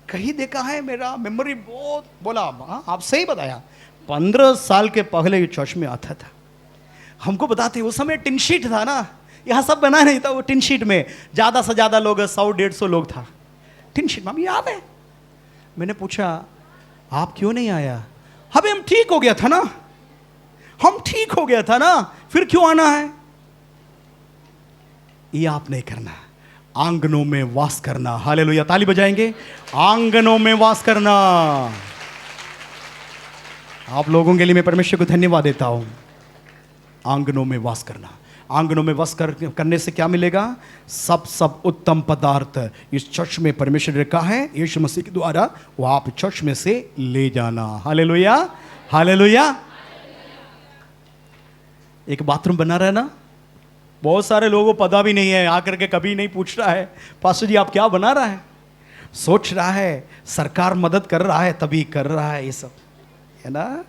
कहीं देखा है, मेरा मेमोरी बहुत। बोला हाँ आप सही बताया, 15 साल के पहले ये चर्च में आता था। हमको बताते, उस समय टिन शीट था ना, यहाँ सब बना नहीं था, वो टिन शीट में ज़्यादा से ज़्यादा लोग 100-150 लोग था टिन शीट में। याद है? मैंने पूछा आप क्यों नहीं आया? अबे हम ठीक हो गया था ना, हम ठीक हो गया था ना, फिर क्यों आना है? ये आप नहीं करना, आंगनों में वास करना। हालेलुया। ताली बजाएंगे। आंगनों में वास करना। आप लोगों के लिए मैं परमेश्वर को धन्यवाद देता हूं। आंगनों में वास करना, आंगनों में वास करने से क्या मिलेगा? सब उत्तम पदार्थ इस चर्च में परमेश्वर ने कहा है यीशु मसीह के द्वारा, वो आप चर्च में से ले जाना। हालेलुया। हालेलुया। एक बाथरूम बना रहा है ना, बहुत सारे लोगों को पता भी नहीं है, आकर के कभी नहीं पूछ रहा है पास्टर जी आप क्या बना रहा है। सोच रहा है सरकार मदद कर रहा है तभी कर रहा है ये सब, है ना।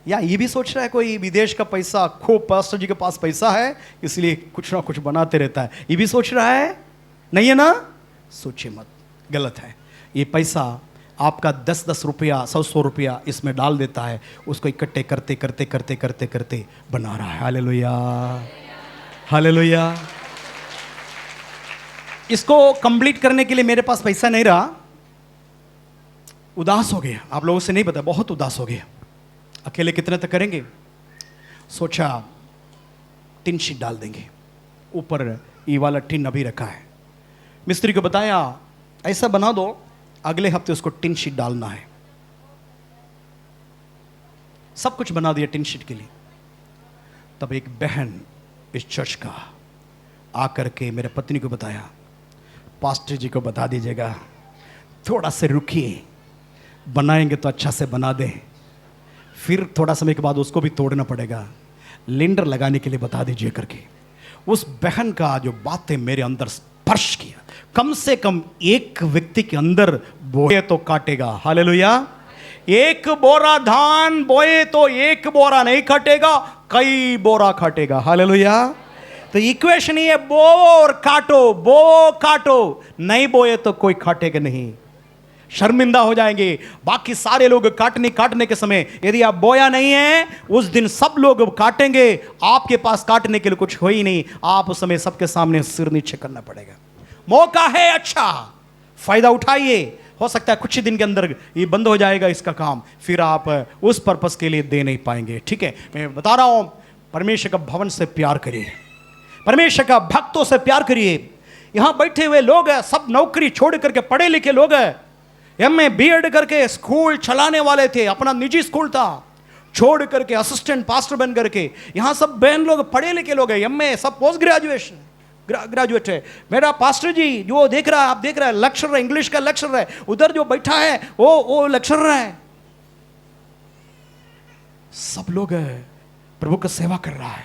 या ये भी सोच रहा है कोई विदेश का पैसा, खूब पास्टर जी के पास पैसा है इसलिए कुछ ना कुछ बनाते रहता है, ये भी सोच रहा है। नहीं है ना, सोचिए मत, गलत है। ये पैसा आपका 10-10 रुपया, 100-100 रुपया इसमें डाल देता है, उसको इकट्ठे करते करते करते करते करते बना रहा है। हालेलुया। हालेलुया। इसको कंप्लीट करने के लिए मेरे पास पैसा नहीं रहा, उदास हो गया। आप लोगों से नहीं पता, बहुत उदास हो गया। अकेले कितने तक करेंगे? सोचा टिन शीट डाल देंगे, ऊपर ये वाला टिन अभी रखा है। मिस्त्री को बताया ऐसा बना दो, अगले हफ्ते उसको टिन शीट डालना है। सब कुछ बना दिया टिन शीट के लिए। तब एक बहन इस चर्च का आकर के मेरे पत्नी को बताया, पास्टर जी को बता दीजिएगा थोड़ा से रुकिए, बनाएंगे तो अच्छा से बना दें, फिर थोड़ा समय के बाद उसको भी तोड़ना पड़ेगा, लिंडर लगाने के लिए बता दीजिए करके। उस बहन का जो बातें मेरे अंदर स्पर्श किया, कम से कम एक व्यक्ति के अंदर बोए तो काटेगा। हालेलुया। एक बोरा धान बोए तो एक बोरा नहीं काटेगा, कई बोरा काटेगा। हालेलुया। तो इक्वेशन ये बो और काटो, बो काटो, नहीं बोए तो कोई काटेगा नहीं, शर्मिंदा हो जाएंगे। बाकी सारे लोग काटने के समय यदि आप बोया नहीं है, उस दिन सब लोग काटेंगे, आपके पास काटने के लिए कुछ हो ही नहीं, आप उस समय सबके सामने सिर नीचे करना पड़ेगा। मौका है अच्छा, फायदा उठाइए। हो सकता है कुछ ही दिन के अंदर ये बंद हो जाएगा इसका काम, फिर आप उस पर्पस के लिए दे नहीं पाएंगे। ठीक है, मैं बता रहा हूं, परमेश्वर का भवन से प्यार करिए, परमेश्वर का भक्तों से प्यार करिए। यहां बैठे हुए लोग हैं सब नौकरी छोड़ करके, पढ़े लिखे लोग हैं, एमए बीएड करके स्कूल चलाने वाले थे, अपना निजी स्कूल था, छोड़ करके असिस्टेंट पास्टर बन करके यहाँ सब बहन लोग पढ़े लिखे लोग हैं, एमए सब पोस्ट ग्रेजुएशन ग्रेजुएट है। मेरा पास्टर जी जो देख रहा है, आप देख रहे हैं, लेक्चरर है, इंग्लिश का लेक्चरर है, उधर जो बैठा है वो लेक्चरर है। सब लोग प्रभु का सेवा कर रहा है,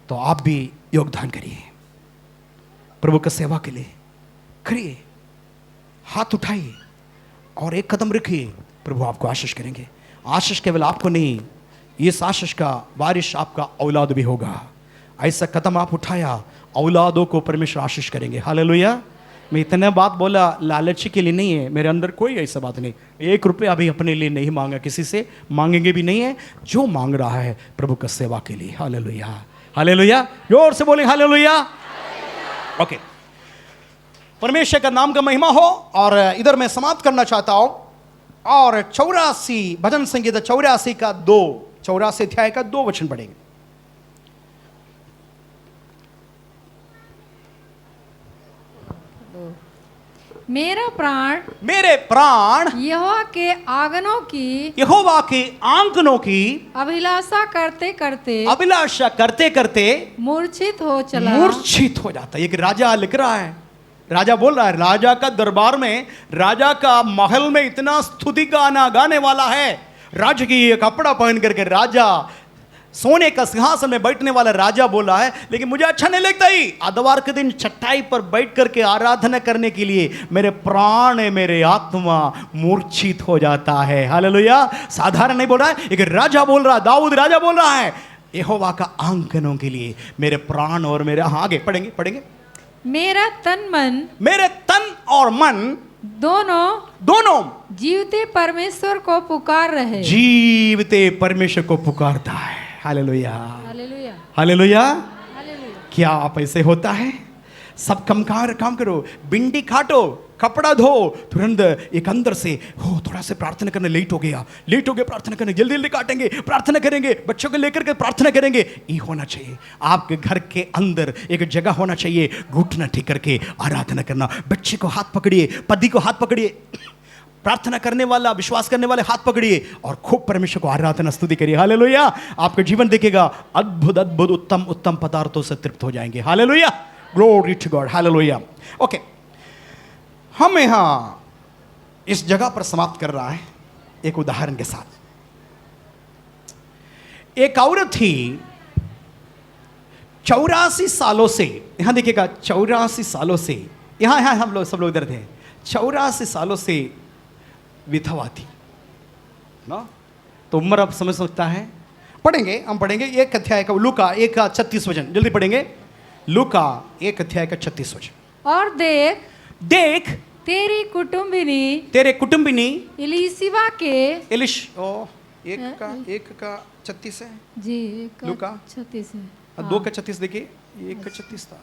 तो आप भी योगदान करिए, प्रभु का सेवा के लिए करिए, हाथ उठाइए और एक कदम रखिए, प्रभु आपको आशीष करेंगे। आशीष केवल आपको नहीं, इस आशीष का बारिश आपका औलाद भी होगा। ऐसा कदम आप उठाया, औलादों को परमेश्वर आशीष करेंगे। हालेलुया। मैं इतने बात बोला लालची के लिए नहीं है, मेरे अंदर कोई ऐसा बात नहीं। 1 रुपया अभी अपने लिए नहीं मांगा, किसी से मांगेंगे भी नहीं है। जो मांग रहा है प्रभु का सेवा के लिए। हालेलुया, हालेलुया, जोर से बोले हालेलुया। ओके, परमेश्वर का नाम का महिमा हो। और इधर मैं समाप्त करना चाहता हूं, और 84 भजन संगीत 84 का 2, 84 अध्याय का 2 वचन पढ़ेंगे। मेरे प्राण यहोवा के आंगनों की अभिलाषा करते करते मूर्छित हो जाता है। एक राजा लिख रहा है, राजा बोल रहा है, राजा का दरबार में, राजा का महल में इतना स्तुति गाना गाने वाला है, राजकीय कपड़ा पहन करके राजा, सोने का सिंहासन में बैठने वाला राजा बोला है, लेकिन मुझे अच्छा नहीं लगता ही। आदिवार के दिन चट्टाई पर बैठ करके आराधना करने के लिए मेरे प्राण, मेरे आत्मा मूर्छित हो जाता है। हालेलुया। साधारण नहीं बोल रहा है, एक राजा बोल रहा है, दाऊद राजा बोल रहा है, यहोवा का आंगनों के लिए मेरे प्राण और मेरे, आगे पढ़ेंगे। मेरा तन और मन दोनों जीवते परमेश्वर को पुकार रहे, जीवते परमेश्वर को पुकारता है। Hallelujah, hallelujah, hallelujah. हालेलुया। क्या आप ऐसे होता है? सब काम करो, बिंडी काटो, कपड़ा धो, तुरंत एक अंदर से हो थोड़ा से प्रार्थना करने, लेट हो गया प्रार्थना करने, जल्दी काटेंगे, प्रार्थना करेंगे, बच्चों को लेकर के प्रार्थना करेंगे। ये होना चाहिए आपके घर के अंदर, एक जगह होना चाहिए, घुटना ठीक करके आराधना करना। बच्चे को हाथ पकड़िए, पति को हाथ पकड़िए, प्रार्थना करने वाला, विश्वास करने वाले हाथ पकड़िए और खूब परमेश्वर को आराधना स्तुति करिए। हालेलुया। आपका जीवन देखेगा अद्भुत उत्तम पदार्थों से तृप्त हो जाएंगे। Hallelujah, glory to God. Hallelujah. Okay, हम यहां इस जगह पर समाप्त कर रहा है एक उदाहरण के साथ। एक औरत थी 84 सालों से, यहां देखिएगा 84 सालों से, यहां हम लोग सब लोग इधर थे, 84 सालों से विधवा थी ना। तो उम्र आप समझ सकता है। हम पढ़ेंगे 1 अध्याय का, लूका 1 का 36 वचन, जल्दी पढ़ेंगे। लूका 1 अध्याय का 36 वचन। और देख तेरे कुटुंबिनी इलीशिबा के 1 का 36 है जी, लूका 36 है। 2 का 36 देखिए, 1 का 36 था।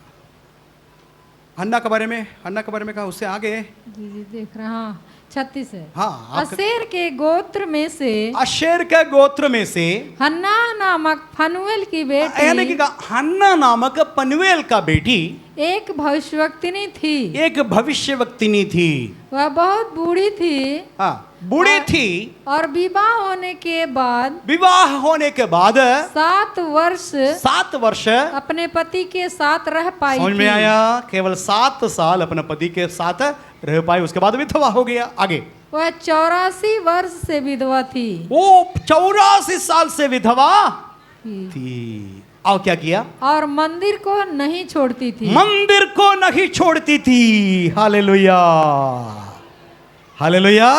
हन्ना के बारे में कहा, उससे आगे जी देख रहा, हाँ 36 है। हाँ, आशेर के गोत्र में से हन्ना नामक फनुएल की बेटी, यानी कि हन्ना नामक पनुएल का बेटी एक भविष्यवक्तिनी थी। वह बहुत बूढ़ी थी, और विवाह होने के बाद 7 वर्ष अपने पति के साथ रह पाई। समझ में आया? केवल 7 साल अपने पति के साथ रह पाई, उसके बाद विधवा हो गया। आगे वह 84 वर्ष से विधवा थी। वो 84 साल से विधवा थी। और क्या किया? और मंदिर को नहीं छोड़ती थी। Hallelujah, hallelujah,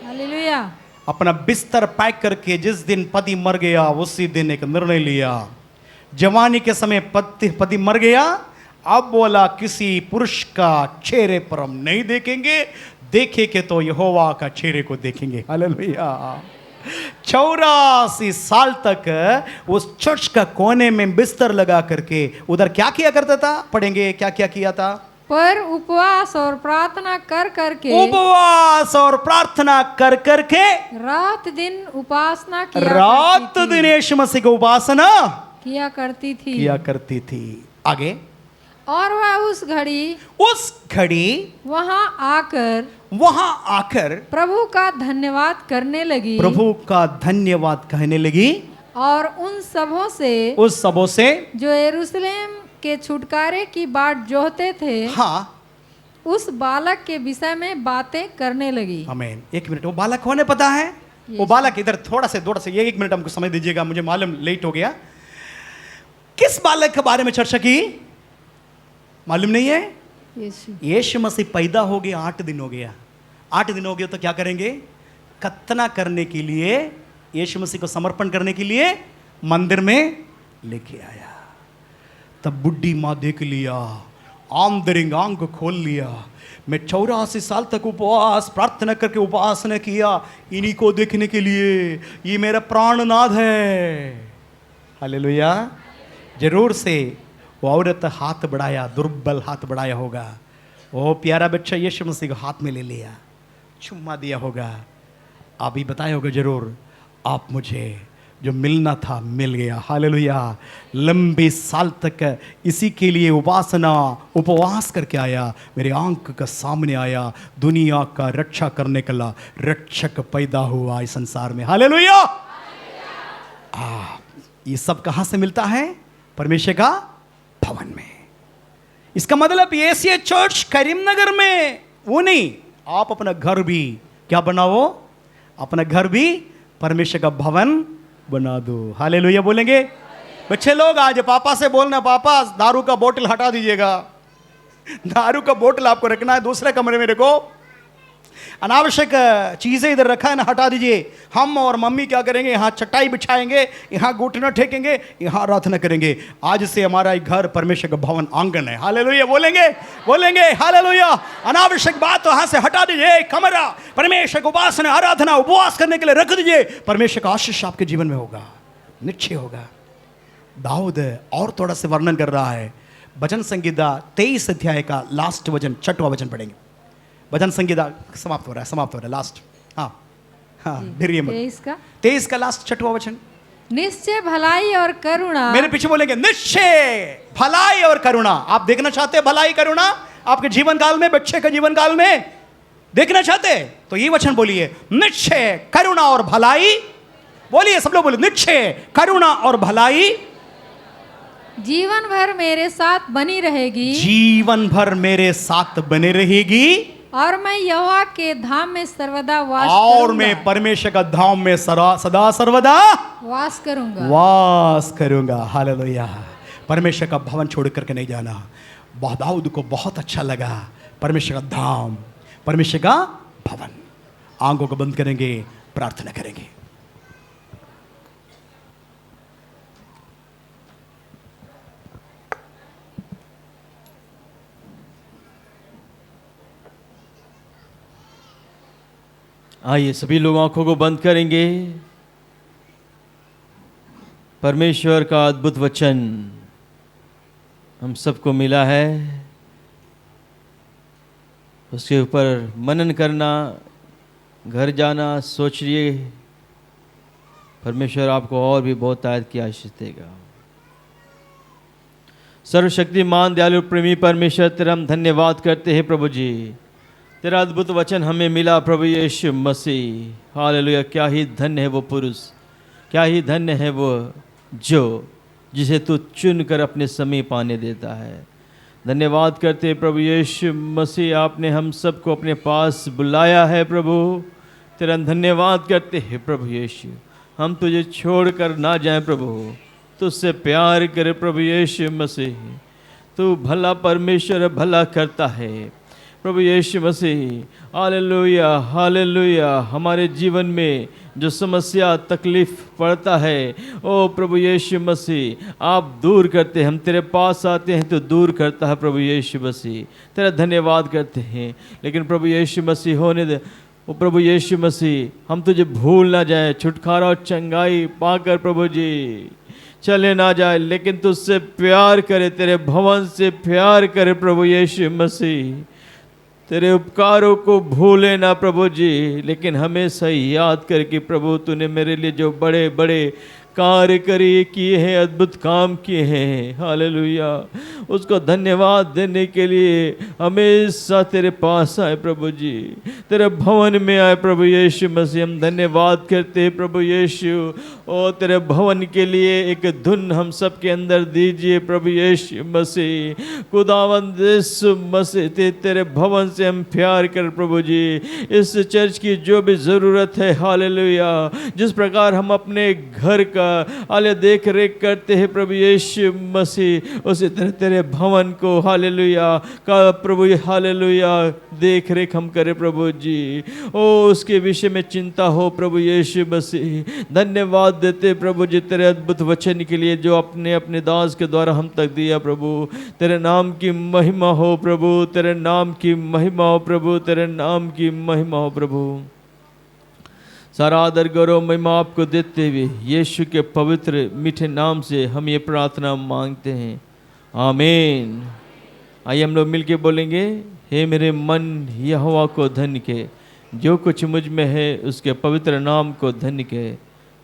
hallelujah. अपना बिस्तर पैक करके जिस दिन पति मर गया, उसी दिन एक निर्णय लिया। जवानी के समय पति मर गया, अब बोला किसी पुरुष का चेहरे पर हम नहीं देखेंगे तो यहोवा का चेहरे को देखेंगे। हालेलुया। 84 साल तक उस चर्च का कोने में बिस्तर लगा करके उधर क्या किया करता था? पढ़ेंगे क्या किया था। पर उपवास और प्रार्थना कर करके रात दिन यीशु मसीह की उपासना किया करती थी। आगे और वह उस घड़ी वहां आकर प्रभु का धन्यवाद करने लगी और उन सबों से जो यरूशलेम के छुटकारे की बाट जोहते थे उस बालक के विषय में बातें करने लगी। आमीन। एक मिनट, वो बालक कौन है पता है? वो बालक इधर थोड़ा से ये एक मिनट हमको समझ दीजिएगा, मुझे मालूम लेट हो गया। किस बालक के बारे में चर्चा की मालूम नहीं है? यीशु मसीह पैदा हो गया, 8 दिन हो गया। 8 दिन हो गया तो क्या करेंगे? खतना करने के लिए, यीशु मसीह को समर्पण करने के लिए मंदिर में लेके आया। तब बुढ़ी माँ देख लिया, आमदरिंग आंख खोल लिया। मैं 84 साल तक उपवास प्रार्थना करके उपासना किया इन्हीं को देखने के लिए, ये मेरा प्राणनाथ है। हालेलुया। जरूर से वो औरत हाथ बढ़ाया, दुर्बल हाथ बढ़ाया होगा। ओ प्यारा बच्चा यीशु मसीह को हाथ में ले लिया, चुम्मा दिया होगा। आप ही बताया होगा जरूर, आप मुझे जो मिलना था मिल गया। हालेलुया। लंबे साल तक इसी के लिए उपवास करके आया, मेरे आंख का सामने आया, दुनिया का रक्षा करने के लिए रक्षक पैदा हुआ इस संसार में। हालेलुया। ये सब कहां से मिलता है? परमेश्वर का भवन में। इसका मतलब एशिया चर्च करीमनगर में वो नहीं, आप अपना घर भी क्या बनाओ? अपना घर भी परमेश्वर का भवन बना दो। हालेलुया बोलेंगे? बच्चे लोग आज पापा से बोलना, पापा दारू का बोतल हटा दीजिएगा। दारू का बोतल आपको रखना है दूसरे कमरे में रखो, अनावश्यक चीजें इधर रखा है ना, हटा दीजिए। हम और मम्मी क्या करेंगे? यहाँ चटाई बिछाएंगे, यहाँ घुटना टेकेंगे, यहाँ प्रार्थना करेंगे। आज से हमारा घर परमेश्वर का भवन आंगन है। हालेलुया बोलेंगे हालेलुया। अनावश्यक बात वहां से हटा दीजिए। कमरा परमेश्वर को उपासना आराधना उपवास करने के लिए रख दीजिए। परमेश्वर का आशीष आपके जीवन में होगा, निश्चय होगा। दाऊद और थोड़ा से वर्णन कर रहा है। भजन संगीता 23 अध्याय का लास्ट वचन, 6वां वचन पढ़ेंगे। भजन संगीता समाप्त हो रहा है लास्ट। हाँ 23 का लास्ट 6वां वचन। निश्चय भलाई और करुणा, मेरे पीछे बोलेंगे निश्चय भलाई और करुणा। आप देखना चाहते हैं भलाई करुणा आपके जीवन काल में, बच्चे के जीवन काल में देखना चाहते हैं तो ये वचन बोलिए, निश्चय करुणा और भलाई। बोलिए सब लोग, बोलिए निश्चय करुणा और भलाई जीवन भर मेरे साथ बनी रहेगी। जीवन भर मेरे साथ बने रहेगी और मैं यहोवा के धाम में सर्वदा वास और मैं परमेश्वर का धाम में सदा सर्वदा वास करूंगा। हालेलुया। परमेश्वर का भवन छोड़ करके नहीं जाना। दाऊद को बहुत अच्छा लगा परमेश्वर का धाम, परमेश्वर का भवन। आंखों को बंद करेंगे, प्रार्थना करेंगे। आइए सभी लोग आंखों को बंद करेंगे। परमेश्वर का अद्भुत वचन हम सबको मिला है, उसके ऊपर मनन करना, घर जाना, सोचिए। परमेश्वर आपको और भी बहुत आयत की आशीष देगा। सर्वशक्तिमान दयालु प्रेमी परमेश्वर, तेरा हम धन्यवाद करते हैं प्रभु जी। तेरा अद्भुत वचन हमें मिला प्रभु यीशु मसीह। हालेलुया। क्या ही धन्य है वो पुरुष, क्या ही धन्य है वो जो जिसे तू चुन कर अपने समीप आने देता है। धन्यवाद करते हैं प्रभु यीशु मसीह, आपने हम सबको अपने पास बुलाया है प्रभु। तेरा धन्यवाद करते हैं प्रभु यीशु। हम तुझे छोड़ कर ना जाएं प्रभु, तुझसे प्यार करे प्रभु यीशु मसीह। तू भला परमेश्वर भला करता है प्रभु यीशु मसीह। Hallelujah hallelujah. हमारे जीवन में जो समस्या तकलीफ पड़ता है, ओ प्रभु यीशु मसीह आप दूर करते हैं। हम तेरे पास आते हैं तो दूर करता है प्रभु यीशु मसीह। तेरा धन्यवाद करते हैं। लेकिन प्रभु यीशु मसीह होने दे, ओ प्रभु यीशु मसीह हम तुझे भूल ना जाए, छुटकारा और चंगाई पाकर प्रभु जी चले ना जाए, लेकिन तुझसे प्यार करे, तेरे भवन से प्यार करे प्रभु यीशु मसीह। तेरे उपकारों को भूले ना प्रभु जी, लेकिन हमेशा याद कर कि प्रभु तूने मेरे लिए जो बड़े बड़े कार्य करे किए हैं, अद्भुत काम किए हैं। हालेलुया। उसको धन्यवाद देने के लिए हमेशा तेरे पास आए प्रभु जी, तेरे भवन में आए प्रभु यीशु मसीह। हम धन्यवाद करते हैं प्रभु यीशु। और तेरे भवन के लिए एक धुन हम सब के अंदर दीजिए प्रभु यीशु मसीह। खुदावंद यीशु मसीह, तेरे भवन से हम प्यार कर प्रभु जी। इस चर्च की जो भी ज़रूरत है, हालेलुया, जिस प्रकार हम अपने घर का हाले देख रेख करते हैं प्रभु यीशु मसीह, उसी तरह तेरे भवन को हालेलुया का प्रभु हालेलुया देख रेख हम करें प्रभु जी। ओ उसके विषय में चिंता हो प्रभु यीशु मसीह। धन्यवाद देते प्रभु जी तेरे अद्भुत वचन के लिए जो अपने अपने दास के द्वारा हम तक दिया प्रभु। तेरे नाम की महिमा हो प्रभु, तेरे नाम की महिमा हो प्रभु, तेरे नाम की महिमा हो प्रभु। सारा आदर गौरव महिमा आपको देते हुए यीशु के पवित्र मीठे नाम से हम ये प्रार्थना मांगते हैं, आमीन। आइए हम लोग मिलके बोलेंगे, हे मेरे मन यहोवा को धन्य के, जो कुछ मुझ में है उसके पवित्र नाम को धन्य के।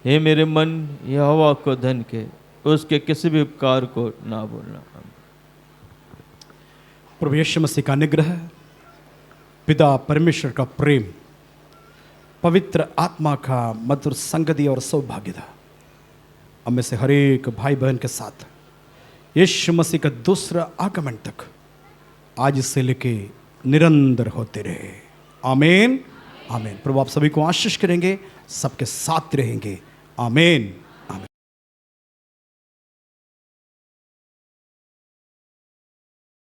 हे मेरे मन यहोवा को धन्य के, उसके किसी भी उपकार को ना भूलना। प्रभु यीशु मसीह का अनुग्रह, पिता परमेश्वर का प्रेम, पवित्र आत्मा का मधुर संगति और सौभाग्यता हम में से हर एक भाई बहन के साथ यीशु मसीह का दूसरा आगमन तक आज से लेके निरंतर होते रहे, आमीन आमीन। प्रभु आप सभी को आशीष करेंगे, सबके साथ रहेंगे, आमीन।